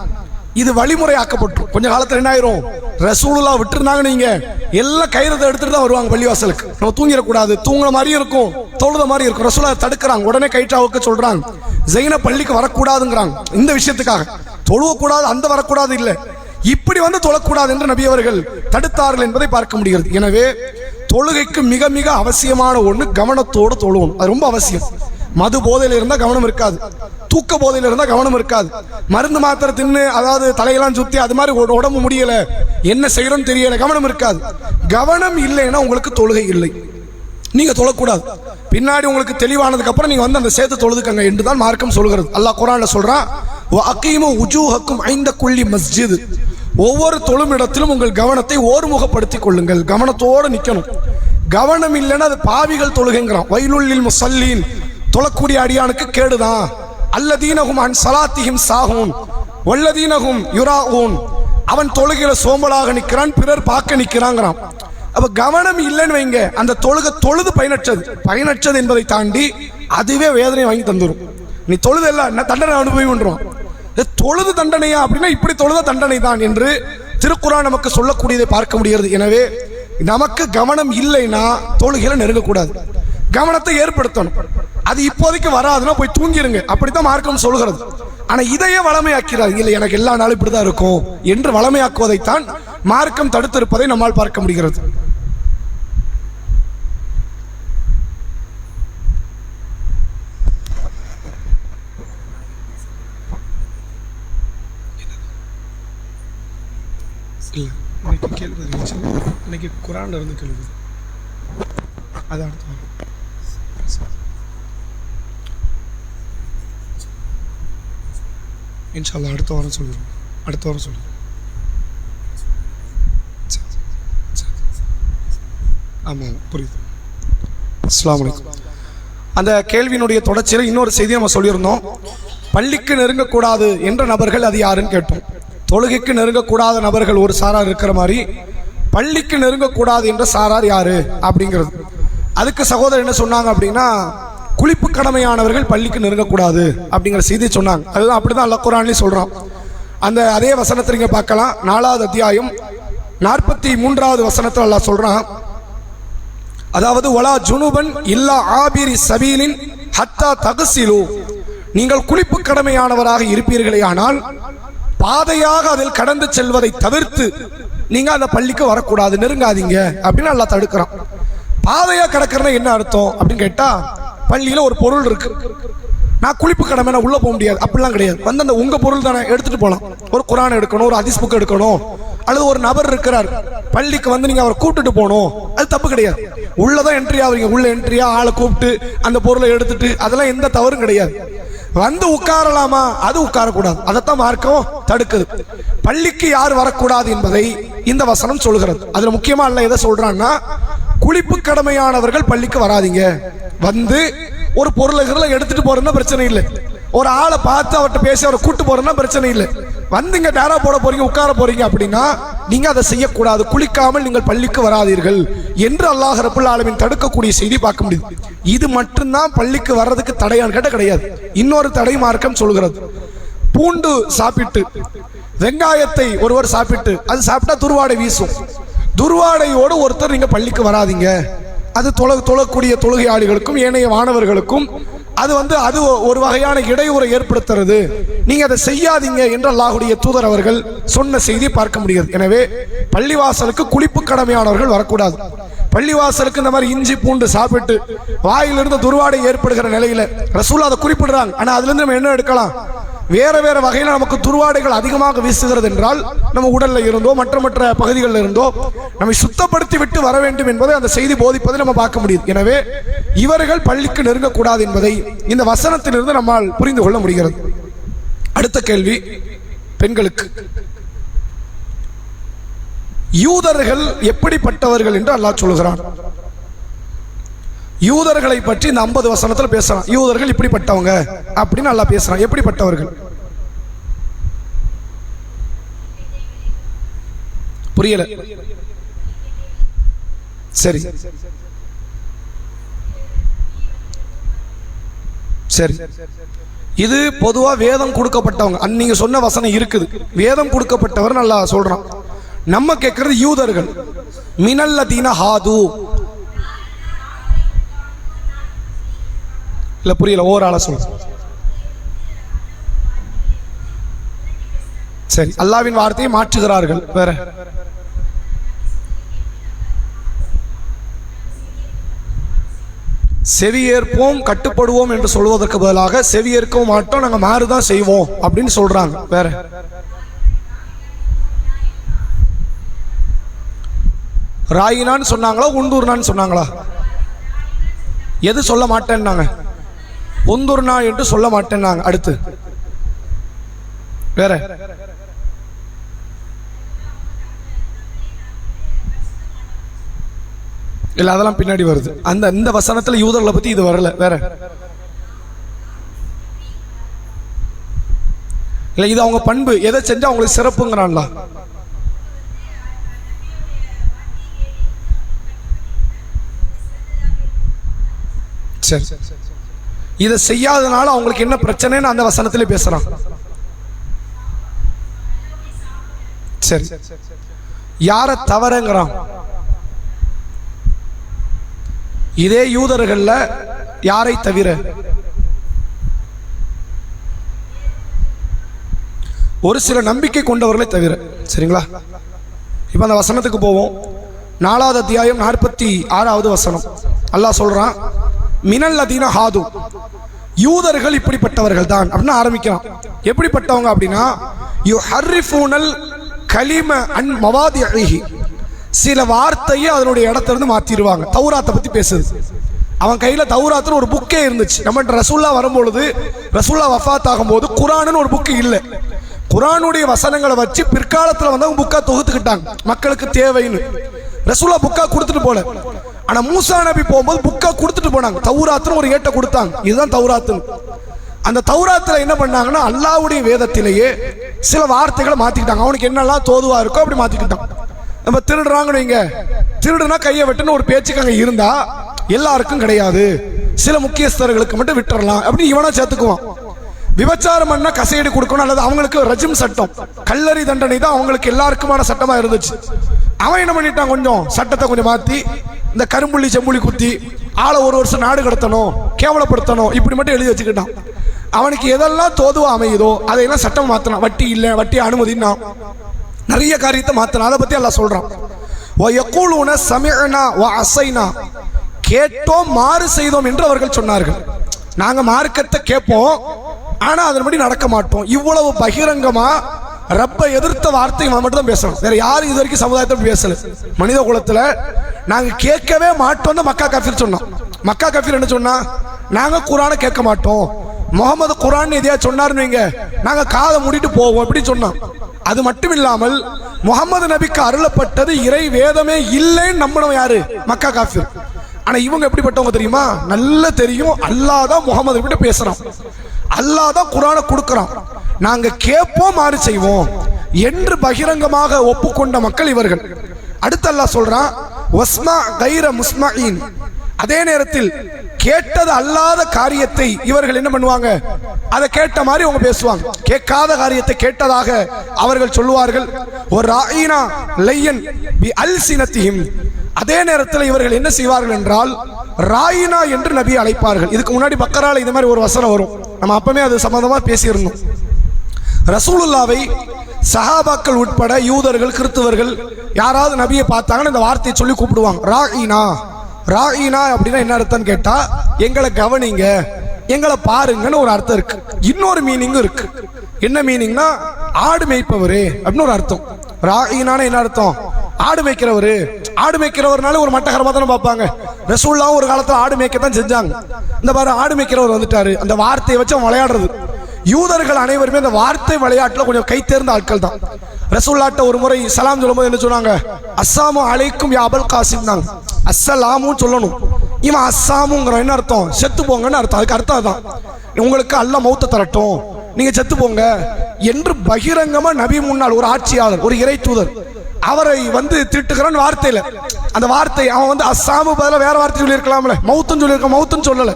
இது வழிமுறை ஆக்கப்பட்டுரும். கொஞ்ச காலத்துல என்ன ஆயிரும், ரசூலுல்லாஹ் விட்டு இருந்தாங்க நீங்க எல்லாம் கயிறத்தை எடுத்துட்டு தான் வருவாங்க பள்ளிவாசலுக்கு. நம்ம தூங்கிடக்கூடாது, தூங்குற மாதிரியும் இருக்கும், தொழுத மாதிரி இருக்கும். ரசூலுல்லாஹ் தடுக்கிறாங்க, உடனே கயிற்றாவுக்கு சொல்றாங்க, ஸைனப் பள்ளிக்கு வரக்கூடாதுங்கிறாங்க. இந்த விஷயத்துக்காக தொழுவக்கூடாது, அந்த வரக்கூடாது இல்ல, இப்படி வந்து தொழக்கூடாது என்று நபி அவர்கள் தடுத்தார்கள் என்பதை பார்க்க முடிகிறது. எனவே தொழுகைக்கு மிக மிக அவசியமான ஒண்ணு கவனத்தோடு தொழுவணும். அது ரொம்ப அவசியம். மது போதையில இருந்தா கவனம் இருக்காது, தூக்க போதையில இருந்தா கவனம் இருக்காது, மருந்து மாத்திரை தின்னு அதாவது தலையெல்லாம் சுத்தி அது மாதிரி உடம்பு முடியல, என்ன செய்யறோம்னு தெரியல, கவனம் இருக்காது. கவனம் இல்லைன்னா உங்களுக்கு தொழுகை இல்லை, நீங்க தொழக்கூடாது. பின்னாடி உங்களுக்கு தெளிவானதுக்கு அப்புறம் நீங்க வந்து அந்த சேர்த்து தொழுதுக்கங்க என்றுதான் மார்க்கம் சொல்கிறது. அல்லாஹ் குர்ஆன்ல சொல்றான், வஅகீமு உஜூஹக்கும் ஐந்த குல்லி மஸ்ஜித், ஒவ்வொரு தொழுமிடத்திலும் உங்கள் கவனத்தை ஓர்முகப்படுத்திக் கொள்ளுங்கள், கவனத்தோடு நிக்கணும். கவனம் இல்லைன்னா அது பாவிகள் தொழுகைங்கிறான். வைலுல் முஸல்லீன், தொழக்கூடிய அடியானுக்கு கேடுதான். அல்லதீனஹும் அன் ஸலாத்திஹிம் சாஹூன் வல்லதீனஹும் யுராஊன், அவன் தொழுகையில சோம்பலாக நிற்கிறான், பிறர் பார்க்க நிற்கிறாங்கிறான். அப்ப கவனம் இல்லைன்னு வைங்க, அந்த தொழுது பயனற்றது என்பதை தாண்டி அதுவே வேதனை வாங்கி தந்துடும். நீ தொழுது எல்லாம் தண்டனை அனுபவின்றோம், தொழுது தண்டனையா அப்படின்னா இப்படி தொழுத தண்டனை தான் என்று திருக்குர்ஆன் நமக்கு சொல்லக்கூடியதை பார்க்க முடிகிறது. எனவே நமக்கு கவனம் இல்லைன்னா தொழுகையில நெருங்கக்கூடாது, கவனத்தை ஏற்படுத்தணும். அது இப்போதைக்கு வராதுன்னா போய் தூங்கிருங்க, அப்படித்தான் மார்க்கம் சொல்கிறது. ஆனா இதையே வளமையாக்கிறார், இல்லை எனக்கு எல்லா நாளும் இப்படிதான் இருக்கும் என்று வளமையாக்குவதைத்தான் மார்க்கம் தடுத்திருப்பதை நம்மால் பார்க்க முடிகிறது. இன்னைக்கு கேள்வி இன்னைக்கு குர்ஆன்ல இருந்து கேள்வி, அது அடுத்த இன்ஷால்லா அடுத்த வாரம் சொல்லுறோம். ஆமாம், புரியுது. அஸ்ஸலாமு அலைக்கும். அந்த கேள்வியினுடைய தொடர்ச்சியில் இன்னொரு செய்தியை நம்ம சொல்லியிருந்தோம். பள்ளிக்கு நெருங்கக்கூடாது என்ற நபர்கள் அது யாருன்னு கேட்டோம். தொழுகைக்கு நெருங்கக்கூடாத நபர்கள் ஒரு சாரார் இருக்கிற மாதிரி பள்ளிக்கு நெருங்கக்கூடாது என்ற சாரார் யாரு அப்படிங்கிறது. அதுக்கு சகோதரர் என்ன சொன்னாங்க அப்படின்னா, குளிப்பு கடமையானவர்கள் பள்ளிக்கு நெருங்கக்கூடாது அப்படிங்கிற செய்தி சொன்னாங்க. அதுதான் அப்படிதான் அல்லாஹ் குர்ஆன்லயே சொல்றான். அந்த அதே வசனத்தை நீங்க பார்க்கலாம். 4வது அத்தியாயம் 43வது வசனத்தில் அல்லாஹ் சொல்றான், அதாவது வலா ஜுனுபன் இல்லா ஆபிரி சபீலின் ஹத்தா தகசிலு, நீங்கள் குளிப்பு கடமையானவராக இருப்பீர்களே ஆனால் பாதையாக அதில் கடந்து செல்வதை தவிர்த்து நீங்க அந்த பள்ளிக்கு வரக்கூடாது, நெருங்காதீங்க அப்படின்னு அல்லாஹ் தடுக்கிறான். பாதையா கடக்கிறதா என்ன அர்த்தம் அப்படின்னு கேட்டா, பள்ளியில ஒரு பொருள் இருக்கு, நான் குளிப்பு கடமை நான் உள்ள போக முடியாது அப்படிலாம் கிடையாது. வந்து அந்த உங்க பொருள் தானே எடுத்துட்டு போகலாம். ஒரு குர்ஆன் எடுக்கணும், ஒரு ஹதீஸ் புக் எடுக்கணும், அல்லது ஒரு நபர் இருக்கிறார் பள்ளிக்கு வந்து நீங்க அவரை கூப்பிட்டுட்டு போகணும், அது தப்பு கிடையாது. உள்ளதான் என்ட்ரி ஆகுறீங்க, உள்ள என்ட்ரியா ஆளை கூப்பிட்டு அந்த பொருளை எடுத்துட்டு அதெல்லாம் எந்த தவறும் கிடையாது. வந்து உட்காரலாமா, அது உட்காரக்கூடாது, அதைத்தான் மார்க்கம் தடுக்குது. பள்ளிக்கு யார் வரக்கூடாது என்பதை இந்த வசனம் சொல்கிறது. அதுல முக்கியமா அல்லாஹ் எதை சொல்றான்னா, குளிப்பு கடமையானவர்கள் பள்ளிக்கு வராதீங்க, வந்து ஒரு பொருளை எடுத்துட்டு போறதுன்னா பிரச்சனை இல்லை, ஒரு ஆளை பார்த்து அவர்கிட்ட பேசி அவரை கூட்டு போறதுன்னா பிரச்சனை இல்லை. வந்து இங்க டேரா போட போறீங்க, உட்கார போறீங்க அப்படின்னா நீங்க அதை செய்யக்கூடாது, குளிக்காமல் நீங்கள் பள்ளிக்கு வராதீர்கள் என்று அல்லாஹ் ரப்புல் ஆலமீன் தடுக்கக்கூடிய செய்தி பார்க்க முடியுது. இது மட்டும்தான் பள்ளிக்கு வர்றதுக்கு தடையான்னு கேட்ட கிடையாது. இன்னொரு தடை மார்க்கம் சொல்கிறது. பூண்டு சாப்பிட்டு, வெங்காயத்தை ஒருவர் சாப்பிட்டு, அது சாப்பிட்டா துர்வாடை வீசும், துர்வாடையோடு ஒருத்தர் நீங்க பள்ளிக்கு வராதீங்க, அது தொழக்கூடிய தொழுகையாளிகளுக்கும் ஏனைய மாணவர்களுக்கும் அது அது ஒரு வகையான இடையூறை ஏற்படுத்துறது, நீங்க அதை செய்யாதீங்க என்று அல்லாஹ்வுடைய தூதர் அவர்கள் சொன்ன செய்தி பார்க்க முடியாது. எனவே பள்ளிவாசலுக்கு குளிப்பு கடமையானவர்கள் வரக்கூடாது. பள்ளிவாசலுக்கு இந்த மாதிரி இஞ்சி பூண்டு சாப்பிட்டு வாயிலிருந்து துர்வாடை ஏற்படுகிற நிலையில ரசூல் அதை குறிப்பிடுறாங்க. ஆனா அதுல இருந்து நம்ம என்ன எடுக்கலாம், வேற வேற வகையில் நமக்கு துர்வாடைகள் அதிகமாக வீசுகிறது என்றால் நம்ம உடல்ல இருந்தோ மற்ற பகுதிகளில் இருந்தோ நம்மை சுத்தப்படுத்தி விட்டு வர வேண்டும் என்பதை அந்த செய்தி போதிப்பதை நம்ம பார்க்க முடியுது. எனவே இவர்கள் பள்ளிக்கு நெருங்கக்கூடாது என்பதை இந்த வசனத்திலிருந்து நம்மால் புரிந்து கொள்ள முடிகிறது. அடுத்த கேள்வி பெண்களுக்கு, யூதர்கள் எப்படிப்பட்டவர்கள் என்று அல்லாஹ் சொல்கிறான். யூதர்களை பற்றி இந்த 50 வசனத்தில் பேசுறான். யூதர்கள் இப்படிப்பட்டவங்க அப்படின்னு அல்லாஹ் பேசுறான். எப்படிப்பட்டவர்கள் புரியல? சரி சரி, இது பொதுவா வேதம் கொடுக்கப்பட்டவங்க. நீங்க சொன்ன வசனம் இருக்குது, வேதம் கொடுக்கப்பட்டவர் நல்லா சொல்றான். நம்ம கேட்கறது யூதர்கள். மினல்லதீன ஹாது, இல்ல புரியல, ஓராள சொல்ல. சரி, அல்லாஹ்வின் வார்த்தையை மாற்றுகிறார்கள். வேற செவியேற்போம் கட்டுப்படுவோம் என்று சொல்வதற்கு பதிலாக செவியேற்கவும் மாட்டோம், நாங்க மாறுதான் செய்வோம் அப்படின்னு சொல்றாங்க. வேற ராயினான்னு சொன்னாங்களா, உண்டூர்னான்னு சொன்னாங்களா? எது சொல்ல மாட்டேன்னாங்க? உந்துர்னா என்று சொல்ல மாட்டேன்னாங்க. அடுத்து வேற இல்ல, அதெல்லாம் பின்னாடி வருது. இந்த வசனத்துல யூதர்களை பத்தி இது வரல. வேற இல்ல, இது அவங்க பண்பு, எதை செஞ்சா அவங்களுக்கு சிறப்புங்கிறான்ல. சரி, இதை செய்யாதனால அவங்களுக்கு என்ன பிரச்சனைன்னு அந்த வசனத்திலே பேசுறான். சரி, யார தவறுங்கிறான்? இதே யூதர்கள்ல யாரை தவிர? ஒரு சில நம்பிக்கை கொண்டவர்களை தவிர. சரிங்களா? இப்ப அந்த வசனத்துக்கு போவோம். 4வது அத்தியாயம் 46வது வசனம். அல்லாஹ் சொல்றான், மினல்லதீன ஹாது, யூதர்கள் இப்படிப்பட்டவர்கள் தான் அப்படின்னு ஆரம்பிக்கிறான். எப்படிப்பட்டவங்க அப்படின்னா, யுஹர்ரிஃபூனல் கலிம அன் மவாதிஹி, சில வார்த்தையை அதனுடைய இடத்திலிருந்து மாத்திடுவாங்க. தௌராத்தை பத்தி பேசுது. அவன் கையில தௌராத்துன்னு ஒரு புக்கே இருந்துச்சு. நம்ம ரசூல்லா வரும்பொழுது, ரசூல்லா வஃபாத் ஆகும்போது குர்ஆன்னு ஒரு புக்கு இல்லை. குர்ஆனுடைய வசனங்களை வச்சு பிற்காலத்தில் வந்து அவங்க புக்கா தொகுத்துக்கிட்டாங்க, மக்களுக்கு தேவைன்னு. ரசூல்லா புக்கா கொடுத்துட்டு போல. ஆனா மூசா நபி போகும்போது புக்கா கொடுத்துட்டு போனாங்க. தௌராத்துன்னு ஒரு ஏட்டை கொடுத்தாங்க, இதுதான் தௌராத்துன்னு. அந்த தௌராத்துல என்ன பண்ணாங்கன்னா, அல்லாஹ்வுடைய வேதத்திலேயே சில வார்த்தைகளை மாத்திக்கிட்டாங்க. அவனுக்கு என்னெல்லாம் தோதுவா இருக்கோ அப்படி மாத்திக்கிட்டான். நம்ம திருடுறாங்கன்னு வைங்க, திருடுனா கையை வெட்டுன்னு ஒரு பேச்சுக்கு அங்க இருந்தா எல்லாருக்கும் கிடையாது, சில முக்கியஸ்தர்களுக்கு மட்டும் விட்டுறலாம் அப்படின்னு இவனா சேர்த்துக்குவான். விபச்சாரம் பண்ணா கசையடி கொடுக்கணும், அல்லது அவங்களுக்கு ரஜிம் சட்டம், கல்லறி தண்டனை தான் அவங்களுக்கு எல்லாருக்குமான சட்டமா இருந்துச்சு. அவன் என்ன பண்ணிட்டான், கொஞ்சம் சட்டத்தை கொஞ்சம் மாத்தி இந்த கரும்புள்ளி செம்புள்ளி குத்தி ஆளை 1 வருஷம் நாடு கடத்தணும், கேவலப்படுத்தணும், இப்படி மட்டும் எழுதி வச்சுக்கிட்டான். அவனுக்கு எதெல்லாம் தோதுவா அமையுதோ அதையெல்லாம் சட்டம் மாத்தினான். வட்டி இல்லை, வட்டி அனுமதினா நிறைய காரியத்தை மாத்தினான். அதை பத்தி எல்லாம் சொல்றான். வயக்கூலுன சமிஅனா வஅஸைனா, கேட்டோம் மாறு செய்தோம் என்று அவர்கள் சொன்னார்கள். நாங்க மார்க்கத்தை கேட்போம், ஆனா அதன்படி நடக்க மாட்டோம். இவ்வளவு பகிரங்கமா ரப்பை எதிர்த்த வார்த்தை மட்டும் தான் பேசணும். வேற யாரும் இது வரைக்கும் சமுதாயத்தை பேசல. மனித குலத்துல நாங்க கேட்கவே மாட்டோம் தான் மக்கா காஃபிர் சொன்னோம். மக்கா காஃபிர் என்ன சொன்னா, நாங்க குர்ஆனை கேட்க மாட்டோம், முகமது குர்ஆன் எதையா சொன்னாருன்னு வைங்க, நாங்க காதை மூடிட்டு போவோம் இப்படி சொன்னோம். அது மட்டும் இல்லாமல் முகமது நபிக்கு அருளப்பட்டது இறை வேதமே இல்லைன்னு நம்பணும் யாரு? மக்கா காஃபிர். ஆனா இவங்க எப்படிப்பட்டவங்க தெரியுமா? நல்ல தெரியும், அல்லாஹ் தான் முகமது கிட்ட பேசுறான், அல்லாஹ் தான் குர்ஆனை கொடுக்கறான், நாங்க கேட்போம் மாறு செய்வோம் என்று பகிரங்கமாக ஒப்புக்கொண்ட மக்கள் இவர்கள். அடுத்து அல்லாஹ் சொல்றான், வஸ்மா கைர முஸ்மஈன், அதே நேரத்தில் கேட்டது அல்லாத காரியத்தை இவர்கள் என்ன பண்ணுவாங்க, அதை கேட்ட மாதிரி அவங்க பேசுவாங்க. கேட்காத காரியத்தை கேட்டதாக அவர்கள் சொல்லுவார்கள். ஒரு ராயினா லையன் பி அல்சினத்திஹிம், அதே நேரத்தில் இவர்கள் என்ன செய்வார்கள் என்றால் ராயினா என்று நபியை அழைப்பார்கள். இதுக்கு முன்னாடி பக்கரால இந்த மாதிரி ஒரு வசனம் வரும், நம்ம அப்பவே அது சம்பந்தமா பேசியிருந்தோம். ரசூலுல்லாவை சஹாபாக்கள் உட்பட யூதர்கள் கிறிஸ்தவர்கள் யாராவது நபியை பார்த்தாங்கன்னு இந்த வார்த்தையை சொல்லி கூப்பிடுவாங்க, ராயினா. ராயினா அப்படின்னா என்ன அர்த்தம்னு கேட்டா, எங்களை கவனிங்க, எங்களை பாருங்கன்னு ஒரு அர்த்தம் இருக்கு. இன்னொரு மீனிங்கும் இருக்கு. என்ன மீனிங்னா, ஆடு மேய்ப்பவரு அப்படின்னு ஒரு அர்த்தம். ராயினான என்ன அர்த்தம்? ஆடு மேய்க்கிறவரு. ஆடு மேய்க்கிறவர்னால ஒரு மட்டகரமா தானே பார்ப்பாங்க. ரசூலுல்லாஹ் ஒரு காலத்துல ஆடு மேய்க்கத்தான் செஞ்சாங்க. இந்த பாரு ஆடு மேய்க்கிறவர் வந்துட்டாரு, அந்த வார்த்தையை வச்சு அவன் விளையாடுறது. யூதர்கள் அனைவருமே அந்த வார்த்தை விளையாட்டுல கொஞ்சம் கை தேர்ந்த ஆட்கள் தான். ரசூலுல்லாஹ்ட்ட ஒரு முறை சலாம் சொல்லும்போது என்ன சொன்னாங்க, அஸ்ஸலாமு அலைக்கும் யா அபுல் காசிம் தாங்க. அஸ்ஸலாமுன்னு சொல்லணும், இவன் அஸ்ஸாமுங்கிற என்ன அர்த்தம்? செத்து போங்கன்னு அர்த்தம். அதுக்கு அர்த்தம் அதான், உங்களுக்கு அல்லாஹ் மௌத்த தரட்டும், நீங்க செத்து போங்க என்று பகிரங்கமா நபி முன்னால் ஒரு ஆட்சியாளர், ஒரு இறை தூதர் அவரை வந்து திட்டுகிறான் வார்த்தையில. அந்த வார்த்தை அவன் வந்து அஸ்ஸாமு பதிலா வேற வார்த்தை சொல்லி இருக்கலாம்ல, மௌத்துன்னு சொல்லியிருக்க, மௌத்துன்னு சொல்லல.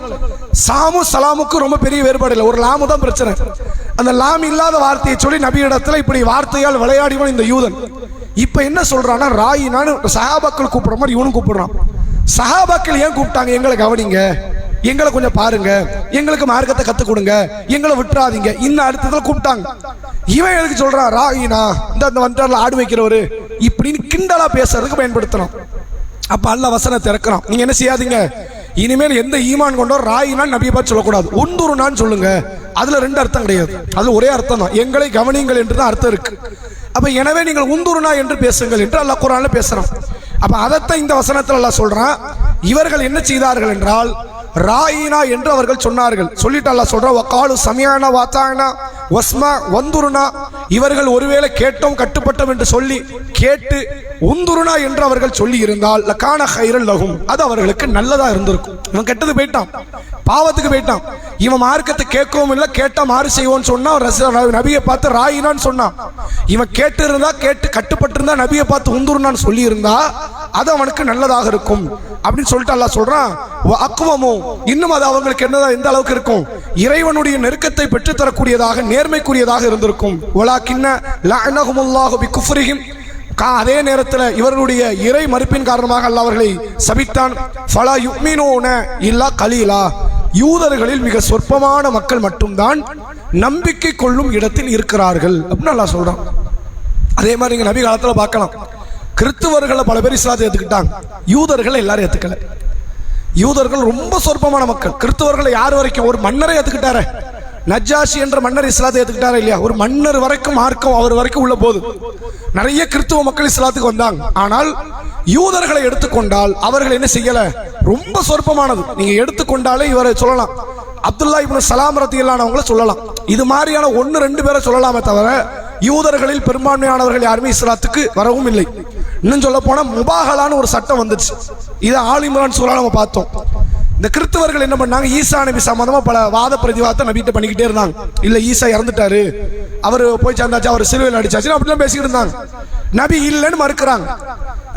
சாமு சலாமுக்கு ரொம்ப பெரிய வேறுபாடு இல்லை, ஒரு லாமு தான் பிரச்சனை. அந்த லாம் இல்லாத வார்த்தையை சொல்லி நபி இடத்துல இப்படி வார்த்தையால் விளையாடிவன் இந்த யூதன். இப்ப என்ன சொல்றான்னா, ராயினான்னு சஹாபாக்கள் கூப்பிடுற மாதிரி இவனும் கூப்பிடுறான். சஹாபாக்கள் ஏன் கூப்பிட்டாங்க, எங்களை கவனிங்க, எங்களை கொஞ்சம் பாருங்க, எங்களுக்கு மார்க்கத்தை கத்து கொடுங்க, எங்களை விட்டுறாதீங்க, இன்னும் அடுத்ததுல கூப்பிட்டாங்க. இவன் எதுக்கு சொல்றான், ராயினா இந்த வந்தார்ல ஆடு வைக்கிறவரு இப்படின்னு கிண்டலா பேசுறதுக்கு பயன்படுத்தணும். அப்ப அல்லாஹ் வசனத்தை இறக்குறான், நீங்க என்ன செய்யாதீங்க, இனிமேல் எந்த ஈமான் கொண்டோ ராயினா நபியை பார்த்து சொல்லக்கூடாது, உந்துருனான்னு சொல்லுங்க. அதுல 2 அர்த்தம் கிடையாது, அதுல ஒரே அர்த்தம் தான், எங்களை கவனிங்கள் என்று தான் அர்த்தம் இருக்கு. அப்ப எனவே நீங்கள் உந்துருனா என்று பேசுங்கள் என்று அல்லாஹ் குர்ஆன்ல பேசுறான். அப்ப அதைத்தான் இந்த வசனத்தில் அல்லாஹ் சொல்றான். இவர்கள் என்ன செய்தார்கள் என்றால் ராயினா என்று அவர்கள் சொன்னார்கள். சொல்லிட்டு அல்லாஹ் சொல்றான், வகாலு சமியானா வாத்தானா வஸ்மா வந்துருனா, இவர்கள் ஒருவேளை கேட்டோம் கட்டுப்பட்டோம் என்று சொல்லி கேட்டு உந்துருனா என்று அவர்கள் சொல்லி இருந்தால் லகான கைரல் லகும், அது அவர்களுக்கு நல்லதா இருந்திருக்கும். இவன் கெட்டது போயிட்டான், பாவத்துக்கு போயிட்டான். இவன் மார்க்கத்தை கேட்கவும் இல்லை, கேட்டா மாறு செய்வோன்னு சொன்னா நபியை பார்த்து ராயினான்னு சொன்னான். இவன் கேட்டு இருந்தா, கேட்டு கட்டுப்பட்டு இருந்தா, நபியை பார்த்து உந்துருனான்னு சொல்லி இருந்தா அது அவனுக்கு நல்லதாக இருக்கும் அப்படின்னு சொல்லிட்டு அல்லாஹ் சொல்றான். அக்குவமோ, இன்னும் அது அவங்களுக்கு என்னதான் எந்த அளவுக்கு இருக்கும், இறைவனுடைய நெருக்கத்தை பெற்று தரக்கூடியதாக நேர்மைக்குரியதாக இருந்திருக்கும். வலாக்கின்ன லஅனஹுமுல்லாஹு பிகுஃப்ரிஹிம், அதே நேரத்தில் இவர்களுடைய இறை மறுப்பின் காரணமாக அல்லாஹ் அவர்களை சபித்தான். ஃபலா யுமினூன இல்லா கலீலா, யூதர்களில் மிக சொற்பமான மக்கள் மட்டும்தான் நம்பிக்கை கொள்ளும் இடத்தில் இருக்கிறார்கள் அப்படின்னு அல்லாஹ் சொல்றான். அதே மாதிரி இங்க நபி காலத்தில் பார்க்கலாம், கிறிஸ்துவர்களை பல பேர் இஸ்லாத்தை ஏத்துக்கிட்டாங்க, யூதர்கள் எல்லாரும் ஏத்துக்கல. யூதர்கள் ரொம்ப சொற்பமான மக்கள். கிறிஸ்துவர்களை யார் வரைக்கும், ஒரு மன்னரை ஏத்துக்கிட்டாரு, நஜ்ஜாஷி என்ற மன்னர் இஸ்லாத்தை ஏத்துக்கிட்டாரா இல்லையா, ஒரு மன்னர் வரைக்கும் மார்க்கம் அவர் வரைக்கும் உள்ள போது நிறைய கிறிஸ்துவ மக்கள் இஸ்லாத்துக்கு வந்தாங்க. ஆனால் யூதர்களை எடுத்துக்கொண்டால் அவர்கள் என்ன செய்யல, ரொம்ப சொற்பமானது. நீங்க எடுத்துக்கொண்டாலே இவரை சொல்லலாம், அப்துல்லா இப்னு சலாம் ரலியல்லாஹு சொல்லலாம், இது மாதிரியான 1-2 பேரை சொல்லலாமே தவிர யூதர்களில் பெரும்பான்மையானவர்கள் யாருமே இஸ்லாத்துக்கு வரவும் இல்லை. இன்னும் சொல்ல போனா முபாஹலான ஒரு சட்டம் வந்துச்சு, இதை ஆல் இம்ரான் சூரா நம்ம பார்த்தோம். இந்த கிறிஸ்தவர்கள் என்ன பண்ணாங்க, ஈசா நபி சம்பந்தமா பல வாத பிரதிவாதத்தை நபிகிட்ட பண்ணிக்கிட்டே இருந்தாங்க. இல்ல ஈசா இறந்துட்டாரு, அவர் போய் சேர்ந்தாச்சு, அவர் சிலுவையில் அடிச்சாச்சு அப்படிலாம் பேசிக்கிட்டு இருந்தாங்க. நபி இல்லைன்னு மறுக்கிறாங்க.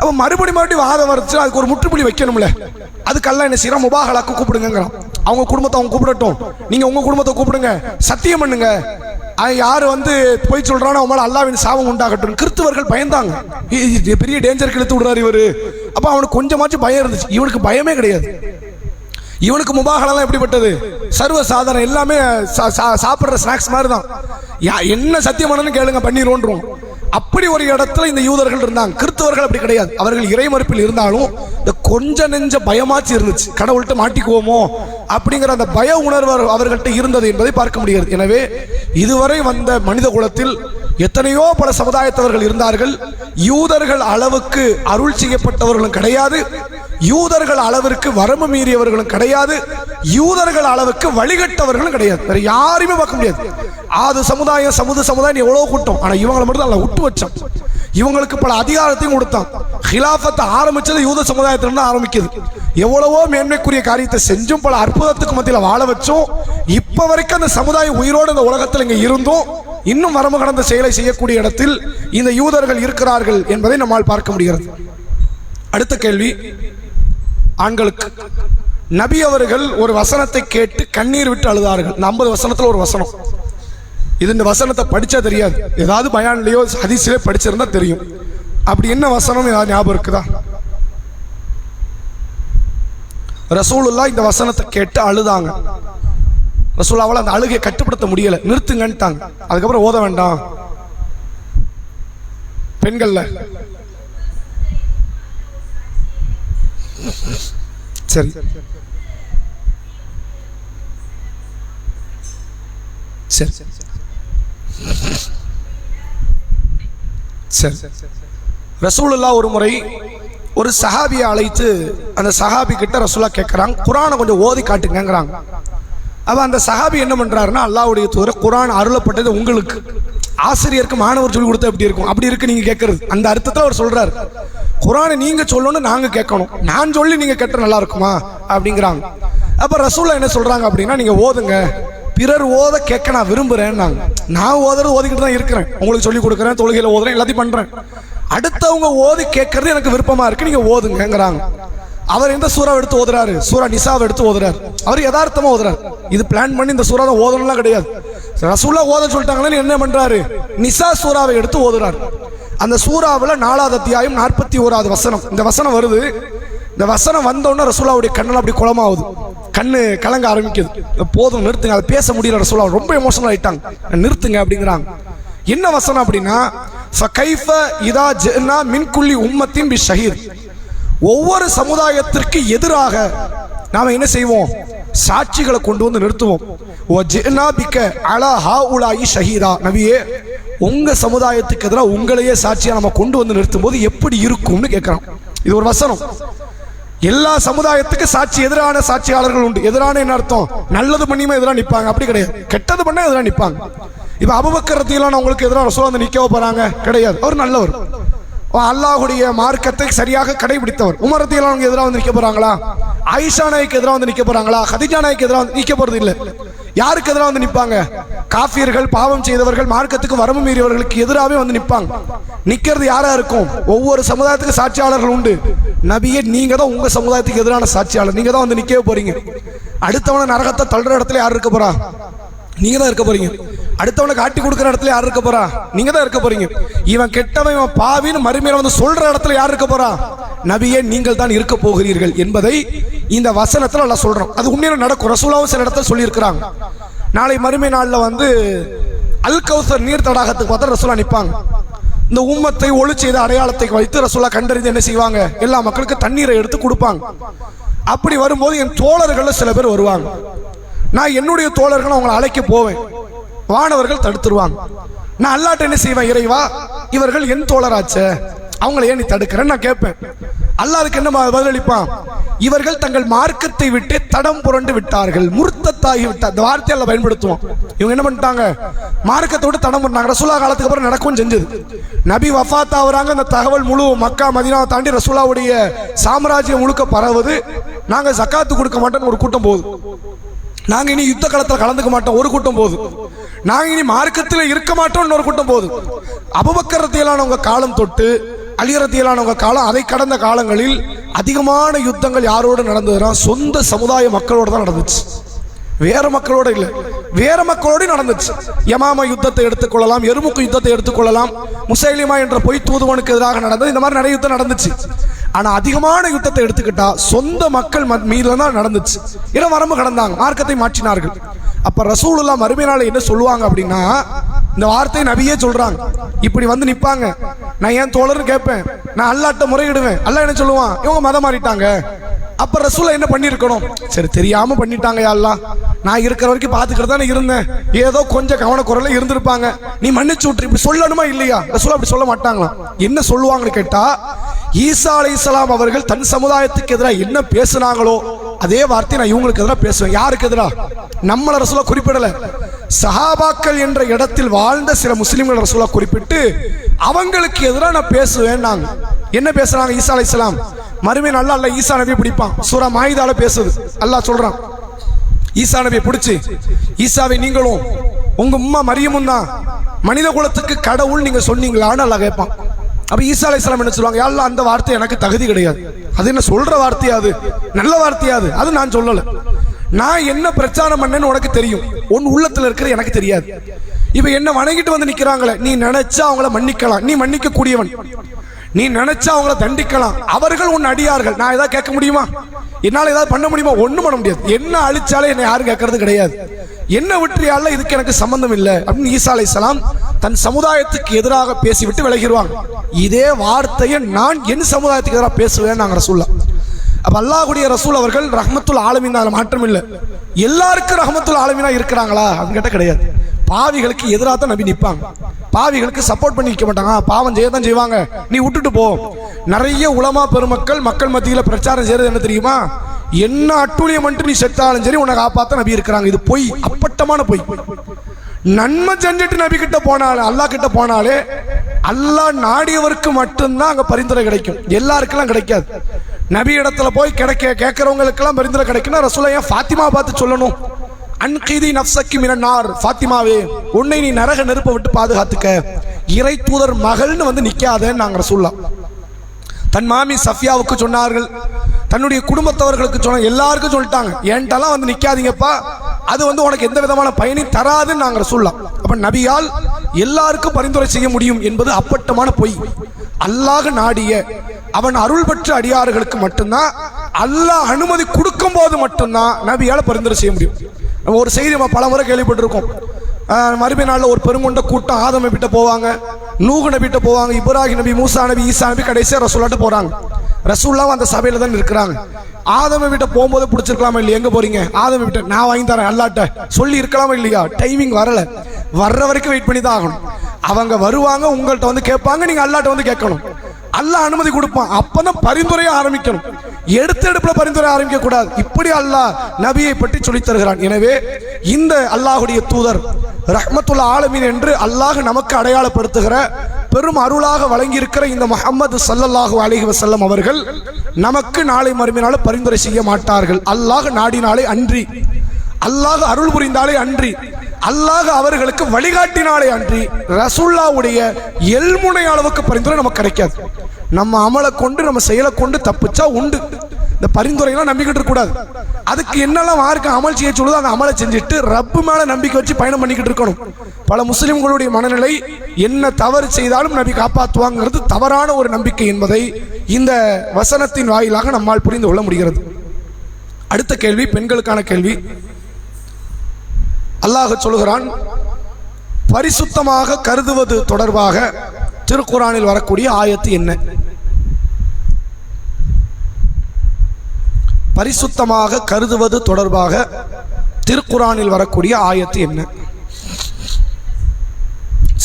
அப்ப மறுபடியும் வாதம் வரைச்சு அதுக்கு ஒரு முற்றுப்புள்ளி வைக்கணும்ல, அதுக்கெல்லாம் என்ன செய்யறோம், முபாஹலாக்கு கூப்பிடுங்கிறான். அவங்க குடும்பத்தை அவங்க கூப்பிடட்டும், நீங்க உங்க குடும்பத்தை கூப்பிடுங்க, சத்தியம் பண்ணுங்க, யாரு போய் சொல்றானோ அவன் மேல அல்லாஹ்வின் சாபம் உண்டாகட்டும். கிறிஸ்தவர்கள் பயந்தாங்க, பெரிய டேஞ்சர் இழுத்து விடுறாரு இவரு. அப்ப அவனுக்கு கொஞ்சமாச்சும் பயம் இருந்துச்சு. இவனுக்கு பயமே கிடையாது. இவனுக்கு முபாஹலாம் எப்படிப்பட்டது, சர்வ சாதாரணம், எல்லாமே சாப்பிடுற ஸ்நாக்ஸ் மாதிரி தான். என்ன சத்தியம் பண்ணணும்னு கேளுங்க, பண்ணிடுவோம். அப்படி ஒரு இடத்துல இந்த யூதர்கள் இருந்தாங்க. கிறிஸ்தவர்கள் அப்படி கிடையாது. அவர்கள் இறை மறுப்பில் இருந்தாலும் இந்த கொஞ்ச நெஞ்ச பயமாச்சு இருந்துச்சு, கடவுள்கிட்ட மாட்டிக்குவோமோ அப்படிங்கிற அந்த பய உணர்வு அவர்கள்ட்ட இருந்தது என்பதை பார்க்க முடியாது. எனவே இதுவரை வந்த மனித குலத்தில் எத்தனையோ பல சமுதாயத்தவர்கள் இருந்தார்கள். யூதர்கள் அளவுக்கு அருள் செய்யப்பட்டவர்களும் கிடையாது, யூதர்கள் அளவிற்கு வரம்பு மீறியவர்களும் கிடையாது, யூதர்கள் அளவுக்கு வழிகட்டவர்களும் கிடையாது. வேற யாரையுமே பார்க்க முடியாது. ஆது சமுதாயம் சமுதாயம் எவ்வளவு கூட்டம், ஆனா இவங்களை மட்டும் தான் விட்டு வச்சான். இவங்களுக்கு பல அதிகாரத்தையும் கொடுத்தான். ஹிலாஃபத்தை ஆரம்பிச்சது யூத சமுதாயத்திலிருந்து ஆரம்பிக்குது. எவ்வளவோ மேன்மைக்குரிய காரியத்தை செஞ்சும் பல அற்புதத்துக்கு மத்தியில் வாழ வச்சோம். இப்ப வரைக்கும் அந்த சமுதாயம் உயிரோடு இந்த உலகத்தில் இங்க இருந்தும் இன்னும் வரம்பு கடந்த செயலை செய்யக்கூடிய இடத்தில் இந்த யூதர்கள் இருக்கிறார்கள் என்பதை நம்மால் பார்க்க முடிகிறது. அடுத்த கேள்வி, ஆண்களுக்கு. நபி அவர்கள் ஒரு வசனத்தை கேட்டு கண்ணீர் விட்டு அழுதார்கள். 50 வசனத்துல ஒரு வசனம். இந்த வசனத்தை படிச்சா தெரியாது, ஏதாவது பயான்லயோ ஹதீஸ்லயோ படிச்சிருந்தா தெரியும். அப்படி என்ன வசனம் ஏதாவது ஞாபகம் இருக்குதா? ரசூலுல்லாஹ் இந்த வசனத்தை கேட்டு அழுதாங்க. ரசூலுல்லாஹ் அந்த அழுகையை கட்டுப்படுத்த முடியல, நிறுத்துங்கன்ட்டாங்க. அதுக்கப்புறம் ஓத வேண்டாம். பெண்கள்ல சரி சரி சரி. ரசூலுல்லாஹ் ஒரு முறை ஒரு சஹாபியை அழைத்து அந்த சஹாபி கிட்ட ரசூலுல்லாஹ் கேட்கிறாங்க, குர்ஆனை கொஞ்சம் ஓதி காட்டுங்கிறாங்க. அப்ப அந்த சஹாபி என்ன பண்றாருன்னா, அல்லாஹ்வுடைய தூதர், குர்ஆன் அருளப்பட்டது உங்களுக்கு, ஆசிரியருக்கு மாணவர் சொல்லி கொடுத்தா எப்படி இருக்கும், அப்படி இருக்கு நீங்க கேட்கறது. அந்த அர்த்தத்தில் அவர் சொல்றாரு, குர்ஆனை நீங்க சொல்லணும், நாங்க கேட்கணும், நான் சொல்லி நீங்க கேட்ட நல்லா இருக்குமா அப்படிங்கிறாங்க. அப்ப ரசூலுல்லாஹ் என்ன சொல்றாங்க அப்படின்னா, நீங்க ஓதுங்க, பிறர் ஓத கேட்க நான் விரும்புறேன். நான் ஓதுறது ஓதிக்கிட்டு தான் இருக்கிறேன், உங்களுக்கு சொல்லி கொடுக்குறேன், தொழுகையில ஓதுறேன், எல்லாத்தையும் பண்றேன். அடுத்தவங்க ஓதி கேட்கறது எனக்கு விருப்பமா இருக்கு, நீங்க ஓதுங்கிறாங்க. அவர் எந்த சூறாவை எடுத்து ஓதுறாரு, சூரா நிசாவை எடுத்து ஓதுறாரு. அவர் யதார்த்தமா ஓதுறாரு, இது பிளான் பண்ணி இந்த சூறா தான் ஓதணும்லாம் கிடையாது. ரசூலுல்லாஹ் ஓத சொல்லிட்டாங்கன்னு என்ன பண்றாரு, நிசா சூறாவை எடுத்து ஓதுறாரு. அந்த சூறாவில் 4வது அத்தியாயம் 41வது வசனம். இந்த வசனம் வருது. இந்த வசனம் வந்தோடனே ரசூலுல்லாஹ்வுடைய கண்ணெல்லாம் அப்படி குளமாகுது, கண்ணு கலங்க ஆரம்பிக்குது. போதும் நிறுத்துங்க, அதை பேச முடியல, ரசூலுல்லாஹ் ரொம்ப எமோஷனல் ஆயிட்டாங்க, நிறுத்துங்க அப்படிங்கிறாங்க. என்ன வசனம் அப்படின்னா, ஃபகைஃப இதா ஜஅனா மின் குல்லி உம்மத்தின் பிஷஹீத், ஒவ்வொரு சமுதாயத்திற்கு எதிராக நாம என்ன செய்வோம், சாட்சிகளை கொண்டு வந்து நிறுத்துவோம். வஜஅனா பிக அலா ஹாஉலாஇ ஷஹீதா, நபியே உங்க சமுதாயத்துக்கு எதிராக உங்களையே சாட்சியா நம்ம கொண்டு வந்து நிறுத்தும் போது எப்படி இருக்கும்னு கேட்கிறான். இது ஒரு வசனம். எல்லா சமுதாயத்துக்கு சாட்சி, எதிரான சாட்சியாளர்கள் உண்டு. எதிரான என்ன அர்த்தம், நல்லது பண்ணியுமே எதிராக நிற்பாங்க, அப்படி கிடையாது, கெட்டது பண்ணா எதிராக நிற்பாங்க. இப்ப அபூபக்கர் ரலியல்லாஹு அவங்களுக்கு எதிராக ரசூலுல்லாஹ் வந்து நிற்க போறாங்க கிடையாது, அவர் நல்லவர், அல்லாஹ்வுடைய மார்க்கத்தை சரியாக கடைபிடித்தவர். உமர் ரலியல்லாஹு எதிராக வந்து நிற்க போறாங்களா, ஆயிஷா நாய்க்கு எதிராக வந்து நிற்க போறாங்களா, ஹதீஜா நாய்க்கு எதிராக வந்து நிற்க போறது இல்லை. யாருக்கு எதிராக வந்து நிற்பாங்க? காஃபியர்கள், பாவம் செய்தவர்கள், மார்க்கத்துக்கு வரம்பு மீறியவர்களுக்கு எதிராகவே வந்து நிற்பாங்க. நிற்கிறது யாரா இருக்கும்? ஒவ்வொரு சமுதாயத்துக்கு சாட்சியாளர்கள் உண்டு. நபியே, நீங்க தான் உங்க சமுதாயத்துக்கு எதிரான சாட்சியாளர். நீங்க தான் வந்து நிற்கவே போறீங்க. அடுத்தவன நரகத்தை தள்ளுற இடத்துல யார் இருக்க போறா? நீங்க தான் இருக்க போறீங்க. அடுத்தவனை காட்டி கொடுக்குற இடத்துல யார் இருக்க போறா? நீங்க தான் இருக்க போறீங்க. இவன் கெட்டவன், இவன் பாவின்னு மறுமையில வந்து சொல்ற இடத்துல யார் இருக்க போறா? நபியே, நீங்கள் தான் இருக்க போகிறீர்கள் என்பதை இந்த வசனத்துல எல்லாம் சொல்றோம். அது உண்மையில நடக்கும். ரசூலாவும் சில இடத்துல சொல்லி இருக்கிறாங்க. நாளை மறுமை நாள்ல வந்து அல் கௌசர் நீர் தடாகத்துக்கு பார்த்தா ரசூலா நிற்பாங்க. இந்த உம்மத்தை ஒளி செய்த அடையாளத்தை வைத்து ரசூலா கண்டறிந்து என்ன செய்வாங்க? எல்லா மக்களுக்கு தண்ணீரை எடுத்து கொடுப்பாங்க. அப்படி வரும்போது என் தோழர்கள் சில பேர் வருவாங்க. நான் என்னுடைய தோழர்கள் அவங்களை அழைக்க போவேன். வானவர்கள் தடுத்துருவாங்க. நான் அல்லாட்ட என்ன செய்வேன்? இறைவா, இவர்கள் என் தோழராச்ச, அவங்களை ஏன் நீ தடுக்கிறேன்னு நான் கேட்பேன். அல்லாஹ் அதுக்கு என்ன பதிலளிப்பான்? இவர்கள் தங்கள் மார்க்கத்தை விட்டு தடம் புரண்டு விட்டார்கள், முர்த்தத்தாகி விட்டார். இந்த வார்த்தையால பயன்படுத்துவோம். இவங்க என்ன பண்ணிட்டாங்க? மார்க்கத்தை விட்டு தடம் புரண்டாங்க. ரசூலா காலத்துக்கு அப்புறம் நடக்கும் செஞ்சது. நபி வஃபாத் ஆகுறாங்க. அந்த தகவல் முழு மக்கா மதீனாவை தாண்டி ரசூலாவுடைய சாம்ராஜ்யம் முழுக்க பரவுது. நாங்க ஜக்காத்து கொடுக்க மாட்டோம்னு ஒரு கூட்டம் போகுது. நாங்க இனி யுத்த காலத்தில் கலந்துக்க மாட்டோம் ஒரு கூட்டம் போகுது. நாங்க இனி மார்க்கத்தில் இருக்க மாட்டோம்னு ஒரு கூட்டம் போகுது. அபூபக்கர் ரலியல்லாஹு காலம் தொட்டு அலி ரலியல்லாஹு காலம், அதை கடந்த காலங்களில் அதிகமான யுத்தங்கள் யாரோடு நடந்ததுன்னா சொந்த சமுதாய மக்களோடு தான் நடந்துச்சு. வேற மக்களோட இல்லை, வேற மக்களோடு நடந்துச்சு. யமாமா யுத்தத்தை எடுத்துக்கொள்ளலாம், எருமுக்கு யுத்தத்தை எடுத்துக்கொள்ளலாம், முசைலிமா என்ற பொய் தூதுவனுக்கு எதிராக நடந்தது. இந்த மாதிரி நிறைய யுத்தம் நடந்துச்சு. ஆனா அதிகமான யுத்தத்தை எடுத்துக்கிட்டா சொந்த மக்கள் மீதுல தான் நடந்துச்சு. ஏன்னா வரம்பு கடந்தாங்க, மார்க்கத்தை மாற்றினார்கள். அப்ப ரசூலுல்லாஹ் மறுமை நாள் என்ன சொல்லுவாங்க அப்படின்னா, இந்த வார்த்தையை நபியே சொல்றாங்க. இப்படி வந்து நிப்பாங்க. நான் ஏன் தோழர்னு கேட்பேன், நான் அல்லாஹ்ட்ட முறையிடுவேன். அல்லாஹ் என்ன சொல்லுவான்? இவங்க மதம் மாறிட்டாங்க. அப்ப ரசூலுல்லாஹ் என்ன பண்ணிருக்கணும்? சரி, தெரியாம பண்ணிட்டாங்க யா அல்லாஹ், நான் இருக்கிற வரைக்கும் பாத்துக்கிட்டு தானே இருந்தேன், ஏதோ கொஞ்சம் கவனக்குறையில இருந்திருப்பாங்க, நீ மன்னிச்சு விட்டு. இப்படி சொல்லணுமா இல்லையா? ரசூலுல்லாஹ் அப்படி சொல்ல மாட்டாங்களா? என்ன சொல்லுவாங்கன்னு கேட்டா, ஈசா அலைஹிஸ்ஸலாம் அவர்கள் தன் சமுதாயத்துக்கு எதிராக என்ன பேசினாங்களோ அதே வார்த்தை நான் இவங்களுக்கு எதிராக பேசுவேன். யாருக்கு எதிராக? நம்மள ரசூலுல்லாஹ் குறிப்பிடல, சஹாபாக்கள் என்ற இடத்தில் வாழ்ந்த சில முஸ்லிம்கள் ரசூலுல்லாஹ் குறிப்பிட்டு அவங்களுக்கு எதிராக நான் பேசுவேன். நாங்க என்ன பேசுறாங்க? ஈசா அலைஹிஸ்ஸலாம் மறுமை நாள்ல அல்லாஹ் ஈசா நபியை பிடிப்பான். சூரா மாயிதால பேசுது. அல்லாஹ் சொல்றான், ஈசா நபியை பிடிச்சு, ஈசாவை நீங்களும் உங்க உம்மா மரியமும் தான் மனித குலத்துக்கு கடவுள் நீங்க சொன்னீங்களான்னு அல்லாஹ் கேட்பான். அப்ப ஈசா அலைஹிஸ்ஸலாம் என்ன சொல்லுவாங்க? யா அல்லாஹ், அந்த வார்த்தை எனக்கு தகுதி கிடையாது. அது என்ன சொல்ற வார்த்தையா? அது நல்ல வார்த்தையா? அது நான் சொல்லல. நான் என்ன பிரச்சாரம் பண்ணேன்னு உனக்கு தெரியும், உன் உள்ளத்துல இருக்கிறது எனக்கு தெரியாது. இப்ப என்ன வணங்கிட்டு வந்து நிக்கிறாங்களே, நீ நினைச்சா அவங்கள மன்னிக்கலாம், நீ மன்னிக்க கூடியவன். நீ நினைச்சா அவங்கள தண்டிக்கலாம், அவர்கள் உன் அடியார்கள். நான் ஏதாவது கேட்க முடியுமா? என்னால ஏதாவது பண்ண முடியுமா? ஒண்ணும் பண்ண முடியாது. என்ன அழிச்சாலே என்னை யாரும் கேட்கறது கிடையாது. என்ன விட்டுறியால இதுக்கு எனக்கு சம்பந்தம் இல்லை அப்படின்னு ஈசா அலைஹிஸ்ஸலாம் தன் சமுதாயத்துக்கு எதிராக பேசிவிட்டு விலகிடுவாங்க. இதே வார்த்தையை நான் என் சமுதாயத்துக்கு எதிராக பேசுவேன் நாங்க ரசூலுல்லாஹ். அப்ப அல்லாஹ்வுடைய ரசூல் அவர்கள் ரஹ்மத்துல் ஆலமீன், அதுல மாற்றம் இல்லை. எல்லாருக்கும் ரஹ்மத்துல் ஆலமீனா இருக்கிறாங்களா அப்படின்னு கேட்ட கிடையாது. பாவிகளுக்கு எதிராக தான் நபி நிற்பாங்க. பாவிகளுக்கு சப்போர்ட் பண்ணி நிற்க மாட்டாங்க. பாவம் செய்யதான் செய்வாங்க, நீ விட்டுட்டு போ. நிறைய உலமா பெருமக்கள் மக்கள் மத்தியில பிரச்சாரம் செய்யறது என்ன தெரியுமா? என்ன அட்டூழியம் பண்ணிட்டு நீ செத்தாலும் சரி உன்னை காப்பாத்த நபி இருக்கிறாங்க. இது பொய், அப்பட்டமான பொய். நன்மை செஞ்சுட்டு நபி கிட்ட போனாலே, அல்லாஹ் கிட்ட போனாலே, அல்லாஹ் நாடியவருக்கு மட்டும்தான் அங்க பரிந்துரை கிடைக்கும், எல்லாருக்கெல்லாம் கிடைக்காது. நபி இடத்துல போய் கேட்கறவங்களுக்கெல்லாம் பரிந்துரை கிடைக்கும்னா ரசூலுல்லாஹ் ஏன் ஃபாத்திமா பார்த்து சொல்லணும்? அன்கிதி நஃப்ஸக்கி மினன் நார், ஃபாத்திமாவே உன்னை நீ நரக நெருப்பை விட்டு பாதுகாத்துக்க, இறை தூதர் மகள்னு வந்து நிக்காதேன்னு நாங்க ரசூலுல்லாஹ் தன் மாமி சஃபியாவுக்கு சொன்னார்கள், தன்னுடைய குடும்பத்தவர்களுக்கு சொன்ன, எல்லாருக்கும் சொல்லிட்டாங்க, என்கிட்டலாம் வந்து நிக்காதீங்கப்பா, அது வந்து உனக்கு எந்த விதமான பயனை தராதுன்னு நாங்க ரசூலுல்லாஹ். அப்ப நபியால் எல்லாருக்கும் பரிந்துரை செய்ய முடியும் என்பது அப்பட்டமான பொய். அல்லாஹ் நாடிய அவன் அருள் பெற்ற அடியார்களுக்கு மட்டும்தான், அல்லாஹ் அனுமதி கொடுக்கும் போது மட்டும்தான் நபியால பரிந்துரை செய்ய முடியும். ஒரு செய்தி நம்ம பல முறை கேள்விப்பட்டிருக்கோம். மறுமை நாளில் ஒரு பெருங்கொண்ட கூட்டம் ஆதம் நபிட்ட போவாங்க, நூஹ் நபிட்ட போவாங்க, இப்ராஹிம் நபி, மூசா நபி, ஈசா நபி, கடைசியா ரசூலுல்லாஹ்ட்ட போறாங்க. ரசூலுல்லாஹ் அந்த சபையில தான் இருக்கிறாங்க. ஆதம் நபிட்ட போகும்போது பிடிச்சிருக்கலாமா இல்லையா? எங்க போறீங்க? ஆதம் நபிட்ட. நான் வாங்கி தரேன் அல்லாஹ்ட்ட சொல்லி இருக்கலாமா இல்லையா? டைமிங் வரல, வர்ற வரைக்கும் வெயிட் பண்ணி தான் ஆகணும். அவங்க வருவாங்க, உங்கள்கிட்ட வந்து கேட்பாங்க, நீங்க அல்லாஹ்ட்ட வந்து கேட்கணும். அல்லாஹ் அனுமதி கொடுப்பான், அப்பதான் பரிந்துரையை ஆரம்பிக்கணும். எடுப்புல பரிந்துரை ஆரம்பிக்க கூடாது. இப்படி அல்லாஹ் நபியை பற்றி சொல்லி தருகிறான். எனவே இந்த அல்லாஹ்வுடைய தூதர் ரஹ்மத்துல் ஆலமீன் என்று அல்லாஹ் நமக்கு அடையாளப்படுத்துகிற பெரும் அருளாக வழங்கி இருக்கிற இந்த முஹம்மது ஸல்லல்லாஹு அலைஹி வஸல்லம் அவர்கள் நமக்கு நாளை மறுமையினால பரிந்துரை செய்ய மாட்டார்கள், அல்லாஹ் நாடினாலே அன்றி. அல்லாஹ் அருள் புரிந்தாலே அன்றி, அல்லாஹ் அவர்களுக்கு வழிகாட்டினாலே அன்றி ரசூலுல்லாஹ்வுடைய எல்முனை அளவுக்கு பரிந்துரை நமக்கு கிடைக்காது. நம்ம அமலை கொண்டு நம்ம செயலை கொண்டு தப்பிச்சா உண்டு. இந்த பரிந்துரைலாம் நம்பிக்கிட்டு இருக்க கூடாது. அதுக்கு என்னெல்லாம் மார்க்க அமல் செய்ய சொல்லுதோ அந்த அமலை செஞ்சுட்டு ரப்பு மேல நம்பிக்கை வச்சு பயணம் பண்ணிக்கிட்டு இருக்கணும். பல முஸ்லிம்களுடைய மனநிலை என்ன தவறு செய்தாலும் நபி காப்பாற்றுவாங்கிறது தவறான ஒரு நம்பிக்கை என்பதை இந்த வசனத்தின் வாயிலாக நம்மால் புரிந்து கொள்ள முடிகிறது. அடுத்த கேள்வி பெண்களுக்கான கேள்வி. அல்லாஹ் சொல்கிறான், பரிசுத்தமாக கருதுவது தொடர்பாக திருக்குர்ஆனில் வரக்கூடிய ஆயத்து என்ன? பரிசுத்தமாக கருதுவது தொடர்பாக திருக்குர்ஆனில் வரக்கூடிய ஆயத்து என்ன?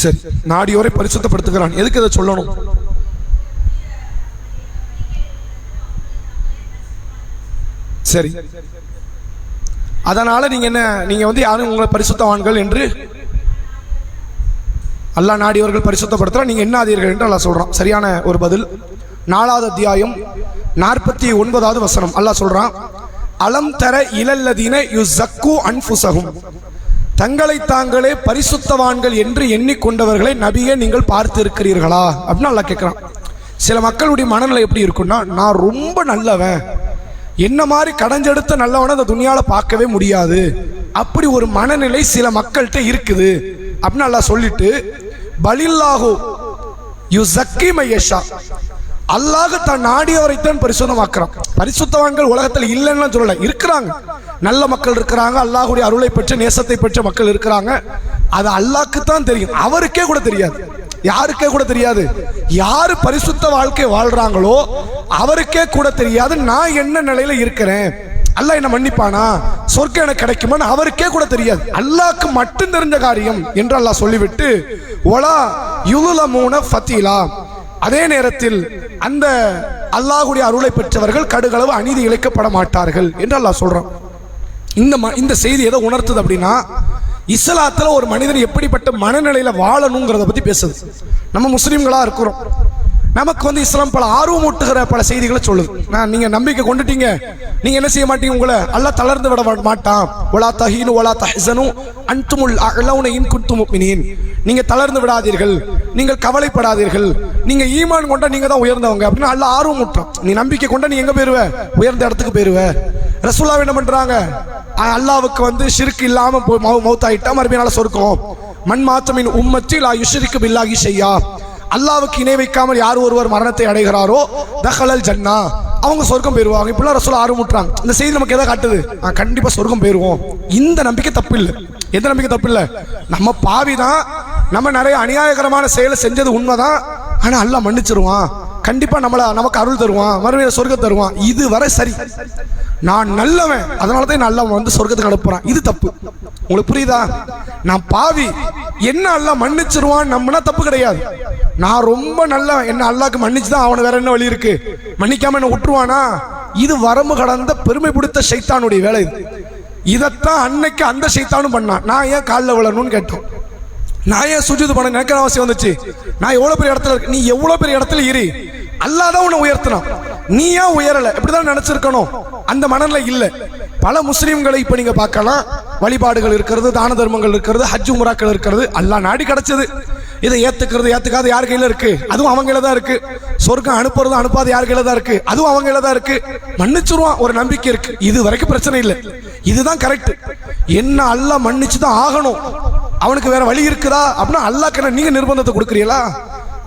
சரி, நாடியோரை பரிசுத்தப்படுத்துகிறான். எதுக்கு இதை சொல்லணும்? சரி, அதனால நீங்க வந்து யாரும் உங்களை பரிசுத்தவான்கள் என்று அல்லாஹ் நாடியவர்கள் பரிசுத்தப்படுத்துறா, நீங்க என்ன ஆதீர்கள் என்று அல்லாஹ் சொல்றான். சரியான ஒரு பதில். 4வது அத்தியாயம் 49வது வசனம் அல்லாஹ் சொல்றான், அலம் தர இலல்லதீன யுஸக்கு அன்ஃபுஸஹும், தங்களை தாங்களே பரிசுத்தவான்கள் என்று எண்ணிக்கொண்டவர்களை நபியே நீங்கள் பார்த்து இருக்கிறீர்களா அப்படின்னு அல்லாஹ் கேட்கிறான். சில மக்களுடைய மனநிலை எப்படி இருக்குன்னா, நான் ரொம்ப நல்லவன், என்ன மாதிரி கடைஞ்செடுத்த நல்லவனை அந்த துனியால பார்க்கவே முடியாது, அப்படி ஒரு மனநிலை சில மக்கள்கிட்ட இருக்குது அப்படின்னு அல்லாஹ் சொல்லிட்டு, பலில்லாஹு யுஸக்கி மையஷா, அல்லாஹ் தன் நாடியவரைத்தான் பரிசுத்தமாக்குறான். பரிசுத்தவான்கள் உலகத்தில் இல்லைன்னு சொல்லல, இருக்கிறாங்க. நல்ல மக்கள் இருக்கிறாங்க, அல்லாஹ்வுடைய அருளை பெற்ற நேசத்தை பெற்ற மக்கள் இருக்கிறாங்க. அது அல்லாஹ்க்கு தான் தெரியும், அவருக்கே கூட தெரியாது. யாருக்கே கூட தெரியாது. யாரு பரிசுத்த வாழ்க்கை வாழ்றாங்களோ அவருக்கே கூட தெரியாது நான் என்ன நிலையில இருக்கிறேன், அல்லாஹ் என்ன மன்னிப்பானா, சொர்க்கம் எனக்கு கிடைக்குமான்னு அவருக்கே கூட தெரியாது. அல்லாஹ்க்கு மட்டும் தெரிஞ்ச காரியம் என்று அல்லாஹ் சொல்லிவிட்டு, ஒலா யுலுலமூன ஃபதீலா, அதே நேரத்தில் அந்த அல்லாஹ்வுடைய அருளை பெற்றவர்கள் கடுகளவு அநீதி இழைக்கப்பட மாட்டார்கள் என்று அல்லாஹ் சொல்றான். இந்த செய்தி எதை உணர்த்துது அப்படின்னா, இஸ்லாத்துல ஒரு மனிதன் எப்படிப்பட்ட மனநிலையில வாழணுங்கிறத பத்தி பேசுது. நம்ம முஸ்லீம்களா இருக்கிறோம், நமக்கு வந்து இஸ்லாம் பல ஆர்வம் ஊட்டுகிற பல செய்திகளை சொல்லுது. நீங்க நம்பிக்கை கொண்டுட்டீங்க, நீங்க என்ன செய்ய மாட்டீங்க, உங்களை அல்லாஹ் தளர்ந்து விட மாட்டான். வலா தஹீனு வலா தஹ்ஸனு அன்துமுல் அஅலவுன இன் குன்தும் முஃமினீன், நீங்க தளர்ந்து விடாதீர்கள், நீங்கள் கவலைப்படாதீர்கள், நீங்க ஈமான் கொண்டா நீங்க தான் உயர்ந்தவங்க அப்படின்னு அல்லாஹ் ஆர்வம் ஊட்டுறான். நீ நம்பிக்கை கொண்டா நீ எங்க போயிருவ, உயர்ந்த இடத்துக்கு போயிருவ. ரசூலுல்லாஹ் என்ன பண்றாங்க, அல்லாஹ்வுக்கு வந்து ஷிர்க் இல்லாம மௌத்தாயிட்டா மறுபடியும் சொர்க்கம். மன் மாத்தமின் உம்மத்தி லா யுஷ்ரிக்கு பில்லாஹி ஷையா, அல்லாஹ்வுக்கு இணை வைக்காமல் யார் ஒருவர் மரணத்தை அடைகிறாரோ தஹலல் ஜன்னா, அவங்க சொர்க்கம் போயிருவாங்க. இப்பெல்லாம் ரசூலுல்லாஹ் ஆரம்பிட்டாங்க. இந்த செய்தி நமக்கு எதை காட்டுது, கண்டிப்பா சொர்க்கம் போயிருவோம். இந்த நம்பிக்கை தப்பு இல்லை. எந்த நம்பிக்கை தப்பு இல்லை? நம்ம பாவிதான், நம்ம நிறைய அநியாயகரமான செயலை செஞ்சது உண்மைதான், ஆனா அல்லாஹ் மன்னிச்சிருவான், கண்டிப்பா நமக்கு அருள் தருவான், மறுபடியும் சொர்க்கம் தருவான். இது வரை சரி, நான் நல்லவன் அதனாலதான் அல்லாஹ் வந்து சொர்க்கத்துக்கு அனுப்புறான். இது தப்பு. உங்களுக்கு புரியுதா? நான் பாவி, என்ன அல்லாஹ் மன்னிச்சிருவான் நம்பினா தப்பு கிடையாது. நான் ரொம்ப நல்லவன், என்ன அல்லாஹ்க்கு மன்னிச்சுதான் அவனை, வேற என்ன வழி இருக்கு, மன்னிக்காம என்ன விட்டுருவானா? இது வரம்பு கடந்த பெருமை பிடித்த ஷைத்தானுடைய வேலை. இதைத்தான் அன்னைக்கு அந்த ஷைத்தானும் பண்ணான். நான் ஏன் காலில் விழணும்னு கேட்டோம், நான் ஏன் சுஜூது பண்ண நினைக்கிற அவசியம் வந்துச்சு? நான் எவ்வளவு பெரிய இடத்துல இருக்கு, நீ எவ்வளவு பெரிய இடத்துல இரு, அல்லாஹ் தான் உன்னை உயர்த்தினான், நீ ஏன் உயரல? இப்படிதான் நினைச்சிருக்கணும். அந்த மனநிலை இல்லை. பல முஸ்லீம்களை இப்ப நீங்க பார்க்கலாம், வழிபாடுகள் இருக்கிறது, தான தர்மங்கள் இருக்கிறது, ஹஜ் உம்ராக்கள் இருக்கிறது, அல்லாஹ் நாடி கிடைச்சது. இதை ஏத்துக்கிறது ஏத்துக்காது யார் கையில இருக்கு, அதுவும் அவங்க கையில தான் இருக்கு. சொர்க்கம் அனுப்புறது அனுப்பாது யார் கையில தான் இருக்கு, அதுவும் அவங்க கையில தான் இருக்கு. மன்னிச்சிருவான் ஒரு நம்பிக்கை இருக்கு, இது வரைக்கும் பிரச்சனை இல்லை, இதுதான் கரெக்ட். என்ன அல்லாஹ் மன்னிச்சுதான் ஆகணும், அவனுக்கு வேற வழி இருக்குதா அப்படின்னா அல்லாஹ்க்கு நீங்க நிர்பந்தத்தை கொடுக்குறீங்களா?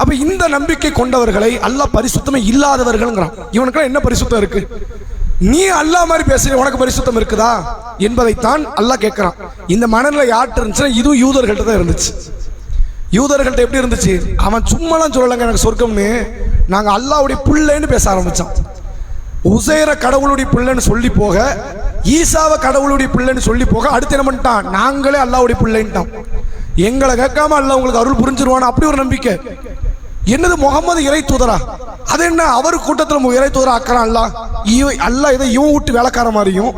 அப்ப இந்த நம்பிக்கை கொண்டவர்களை அல்லாஹ் பரிசுத்தமே இல்லாதவர்கள்ங்கிறான். இவனுக்கு என்ன பரிசுத்தம் இருக்கு? நீ அல்லாஹ் மாதிரி பேசுற, உனக்கு பரிசுத்தம் இருக்குதா என்பதைத்தான் அல்லாஹ் கேட்கிறான். இந்த மனநிலை யார்கிட்ட இருந்துச்சுன்னா இதுவும் யூதர்கள்ட்ட தான் இருந்துச்சு. யூதர்கள்ட்ட எப்படி இருந்துச்சு? அவன் சும்மாலாம் சொல்லலைங்க எனக்கு சொர்க்கம்னு, நாங்க அல்லாஹ்வுடைய பிள்ளைன்னு பேச ஆரம்பிச்சான். உசைர கடவுளுடைய பிள்ளைன்னு சொல்லி போக, ஈசாவை கடவுளுடைய பிள்ளைன்னு சொல்லி போக, அடுத்து என்ன பண்ணிட்டான், நாங்களே அல்லாஹ்வுடைய பிள்ளைன்ட்டான். எங்களை கேட்காம அல்லாஹ் உங்களுக்கு அருள் புரிஞ்சிருவானா, அப்படி ஒரு நம்பிக்கை. என்னது முகமது இறை தூதரா? அது என்ன அவர் கூட்டத்தில் இறை தூதரா ஆக்கிறான் அல்லாஹ்? அல்லாஹ் இதை இவன் விட்டு வேலைக்கார மாதிரியும்,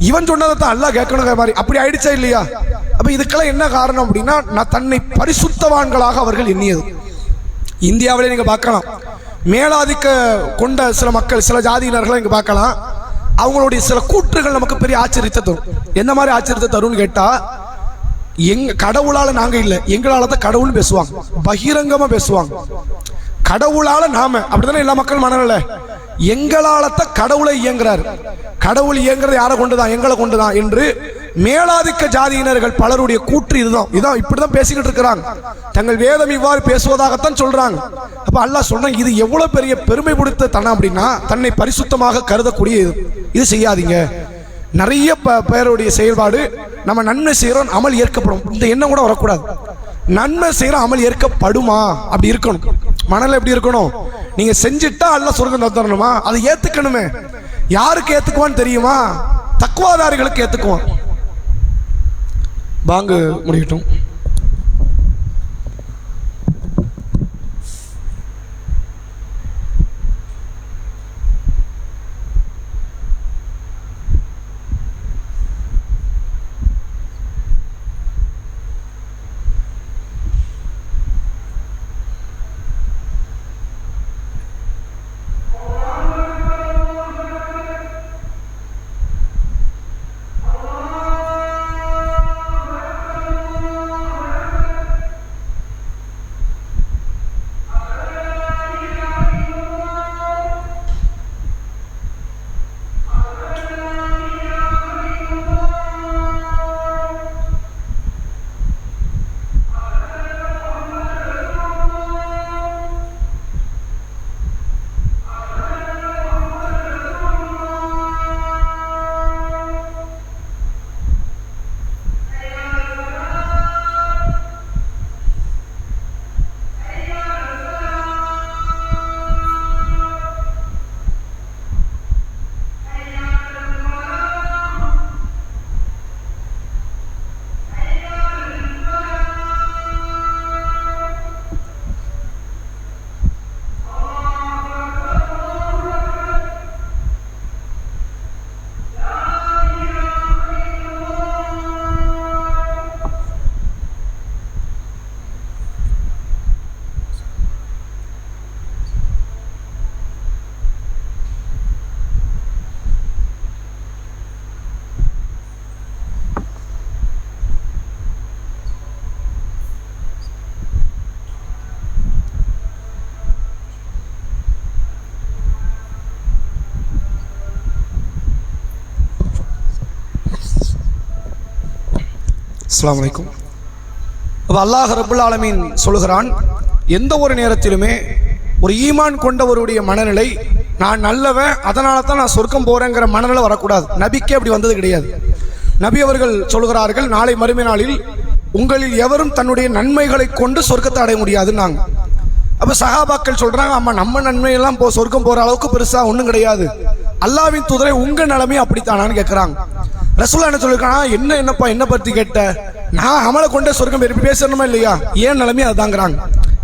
இவன் சொன்னதை தான் அல்லாஹ் கேட்கணுங்கிற மாதிரி அப்படி ஆயிடுச்சா இல்லையா? அப்ப இதுக்கெல்லாம் என்ன காரணம் அப்படின்னா, நான் தன்னை பரிசுத்தவான்களாக அவர்கள் எண்ணியது. இந்தியாவிலே நீங்க பார்க்கலாம், மேலாதிக்க கொண்ட சில மக்கள், சில ஜாதியினர்களை இங்க பார்க்கலாம். அவங்களுடைய சில கூற்றுகள் நமக்கு பெரிய ஆச்சரியத்தை தரும். என்ன மாதிரி ஆச்சரியத்தை தரும்னு கேட்டா, எங்க கடவுளால நாங்க இல்ல, எங்களால தான் கடவுள் பேசுவாங்க, பகிரங்கமா பேசுவாங்க. கடவுளால நாம, அப்படித்தானே எல்லா மக்கள் மனநிலை. எங்களால தான் கடவுளை இயங்குறாரு, கடவுள் இயங்குறது யாரை கொண்டுதான், எங்களை கொண்டுதான் என்று மேலாதிக்க ஜாதியினர்கள் பலருடைய கூற்று இதுதான். இப்படிதான் பேசிக்கிட்டு இருக்கிறாங்க. தங்கள் வேதம் இவ்வாறு பேசுவதாகத்தான் சொல்றாங்க. அப்ப அல்லாஹ் சொல்றான், இது எவ்வளவு பெரிய பெருமை பிடித்த தனம் அப்படின்னா, தன்னை பரிசுத்தமாக கருதக்கூடிய இது செய்யாதீங்க. நிறைய பேருடைய செயல்பாடு, நம்ம நன்மை செய்யறோம் அமல் ஏற்கப்படும், இந்த எண்ணம் கூட வரக்கூடாது. நன்மை செய்யற அமல் ஏற்கப்படுமா, அப்படி இருக்கணும். மனநிலை எப்படி இருக்கணும், நீங்க செஞ்சுட்டா அல்லாஹ் சொர்க்கம் தரணுமா, அதை ஏத்துக்கணுமே. யாருக்கு ஏத்துக்குவான்னு தெரியுமா? தக்வாதாரிகளுக்கு ஏத்துக்குவான். பாங்கு முடியட்டும். அஸ்ஸலாமு அலைக்கும். அல்லாஹ் ரப்புல் ஆலமீன் சொல்கிறான், எந்த ஒரு நேரத்திலுமே ஒரு ஈமான் கொண்டவருடைய மனநிலை, நான் நல்லவன் அதனால தான் நான் சொர்க்கம் போறேங்கிற மனநிலை வரக்கூடாது. நபிக்கே அப்படி வந்தது கிடையாது. நபி அவர்கள் சொல்கிறார்கள், நாளை மறுமை நாளில் உங்களில் எவரும் தன்னுடைய நன்மைகளை கொண்டு சொர்க்கத்தை அடைய முடியாதுன்னாங்க. அப்ப சஹாபாக்கள் சொல்றாங்க, ஆமா நம்ம நன்மையெல்லாம் சொர்க்கம் போற அளவுக்கு பெருசா ஒன்றும் கிடையாது, அல்லாஹ்வின் தூதரை உங்க நிலைமை அப்படித்தானான்னு கேட்கிறாங்க. ரசூலுல்லாஹ் என்ன சொல்லிருக்காங்க, என்னப்பா என்ன பத்தி கேட்ட, நான் அமலை கொண்டே சொர்க்கம் பேசணுமா இல்லையா, ஏன் நிலைமை அதுதாங்கிறாங்க.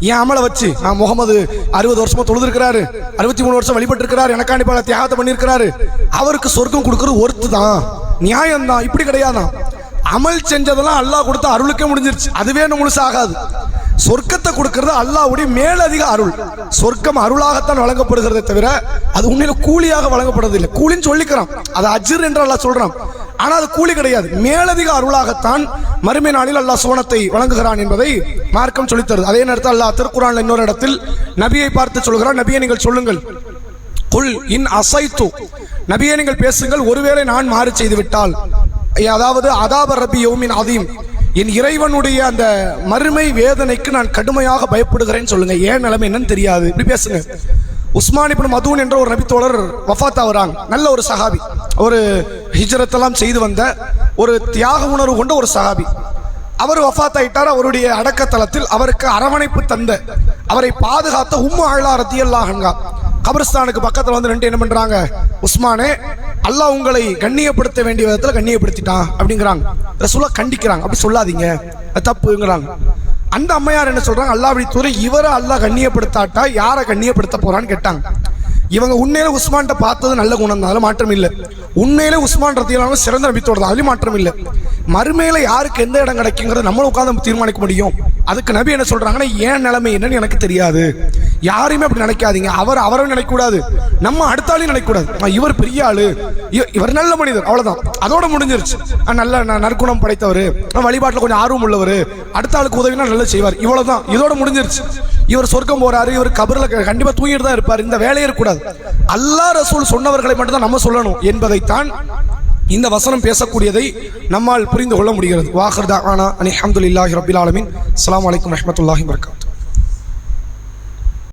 ஏன் அமலை வச்சு, நான் முகமது 60 வருஷமா தொழுதுருக்கிறாரு, 63 வருஷம் வழிபட்டு இருக்கிறாரு, எனக்காண்டி பல தியாகத்தை பண்ணியிருக்கிறாரு, அவருக்கு சொர்க்கம் கொடுக்கறது ஒருத்து தான், நியாயம் தான், இப்படி கிடையாதான். அமல் செஞ்சதெல்லாம் அல்லாஹ் கொடுத்த அருளுக்கே முடிஞ்சிருச்சு, அதுவே முழுசு ஆகாது. சொர்க்கத்தை கொடுக்கிறது அல்லாஹ்வுடைய மேலதிக அருள். சொர்க்கம் அருளாகத்தான் வழங்கப்படுகிறதே தவிர அது உண்மையில கூலியாக வழங்கப்படுறதில்லை. கூலின்னு சொல்லிக்கிறான், அது அஜ்ர் என்று அல்லாஹ் சொல்றான், ஆனா அது கூலி கிடையாது. மேலதிக அருளாகத்தான் மறுமை நாளில் அல்லாஹ் சுவனத்தை வழங்குகிறான் என்பதை மார்க்கம் சொல்லித் தருது. அதே நேரத்தில் அல்லாஹ் திருக்குர்ஆன்ல இன்னொரு இடத்தில் நபியை பார்த்து சொல்கிறான், நபியை நீங்கள் சொல்லுங்கள், குல் இன் அஸைது, நபியை நீங்கள் பேசுங்கள், ஒருவேளை நான் மாறு செய்து விட்டால், அதாவது அதாப ரப்பி யௌமின் அதீம், என் இறைவனுடைய அந்த மறுமை வேதனைக்கு நான் கடுமையாக பயப்படுகிறேன்னு சொல்லுங்க. ஏன் நிலைமை என்னன்னு தெரியாது, இப்படி பேசுங்க. உஸ்மான் இப்னு மதூன் என்ற ஒரு நபித்தோழர் வஃபாத் ஆகுறாங்க. நல்ல ஒரு சஹாபி, ஒரு ஹிஜ்ரத்தெல்லாம் செய்து வந்த ஒரு தியாக உணர்வு கொண்ட ஒரு சஹாபி. அவர் வஃபாத் ஆயிட்டார். அவருடைய அடக்கத்தலத்தில் அவருக்கு அரவணைப்பு தந்த, அவரை பாதுகாத்த உம்மு அலா ரலியல்லாஹு அன்ஹா கபர்ஸ்தானுக்கு பக்கத்தில் வந்து நின்று என்ன பண்றாங்க, உஸ்மானே, அல்லாஹ் உங்களை கண்ணியப்படுத்த வேண்டிய விதத்துல கண்ணியப்படுத்திட்டான் அப்படிங்கிறாங்க. ரசூலுல்லாஹ் கண்டிக்கிறாங்க, அப்படி சொல்லாதீங்க, அது தப்புங்கிறாங்க. அந்த அம்மையார் என்ன சொல்றாங்க, அல்லாஹ்வுடைய தூதரே, இவரை அல்லாஹ் கண்ணியப்படுத்தாட்டா யாரை கண்ணியப்படுத்த போறான்னு கேட்டாங்க. இவங்க உண்மையில உஸ்மான்கிட்ட பார்த்தது நல்ல குணம் தான், அதுல மாற்றம் இல்லை. உண்மையில உஸ்மான் ரலியல்லாஹு சிறந்த நபித்தோட தான், அதுலயும் மாற்றம் இல்லை. மறுமையில யாருக்கு எந்த இடம் கிடைக்குங்கிறத நம்மளும் உட்கார்ந்து தீர்மானிக்க முடியும். அதுக்கு நபி என்ன சொல்றாங்கன்னா, ஏன் நிலைமை என்னன்னு எனக்கு தெரியாது, யாரையுமே அப்படி நினைக்காதீங்க. அவரும் நினைக்கக்கூடாது, நம்ம அடுத்தாலையும் நினைக்கக்கூடாது. இவர் பெரிய ஆளு, இவர் நல்ல மனிதர், அவ்வளவுதான், அதோட முடிஞ்சிருச்சு. நல்ல நற்குணம் படைத்தவர், வழிபாட்டில் கொஞ்சம் ஆர்வம் உள்ளவர், அடுத்த ஆளுக்கு உதவினா நல்லா செய்வார், இவ்வளவுதான், இதோட முடிஞ்சிருச்சு. இவர் சொர்க்கம் போறாரு, இவர் கபர்ல கண்டிப்பா தூங்கிட்டு தான் இருப்பார், இந்த வேலையே இருக்கக்கூடாது. அல்லாஹ் ரசூல் சொன்னவர்களை மட்டும் தான் நம்ம சொல்லணும் என்பதைத்தான் இந்த வசனம் பேசக்கூடியதை நம்மால் புரிந்து கொள்ள முடிகிறது. வாஹிர் தஅவானா அல்ஹம்துலில்லாஹி ரப்பில் ஆலமீன். அஸ்ஸலாமு அலைக்கும் வரஹ்மத்துல்லாஹி வபரகாத்துஹு.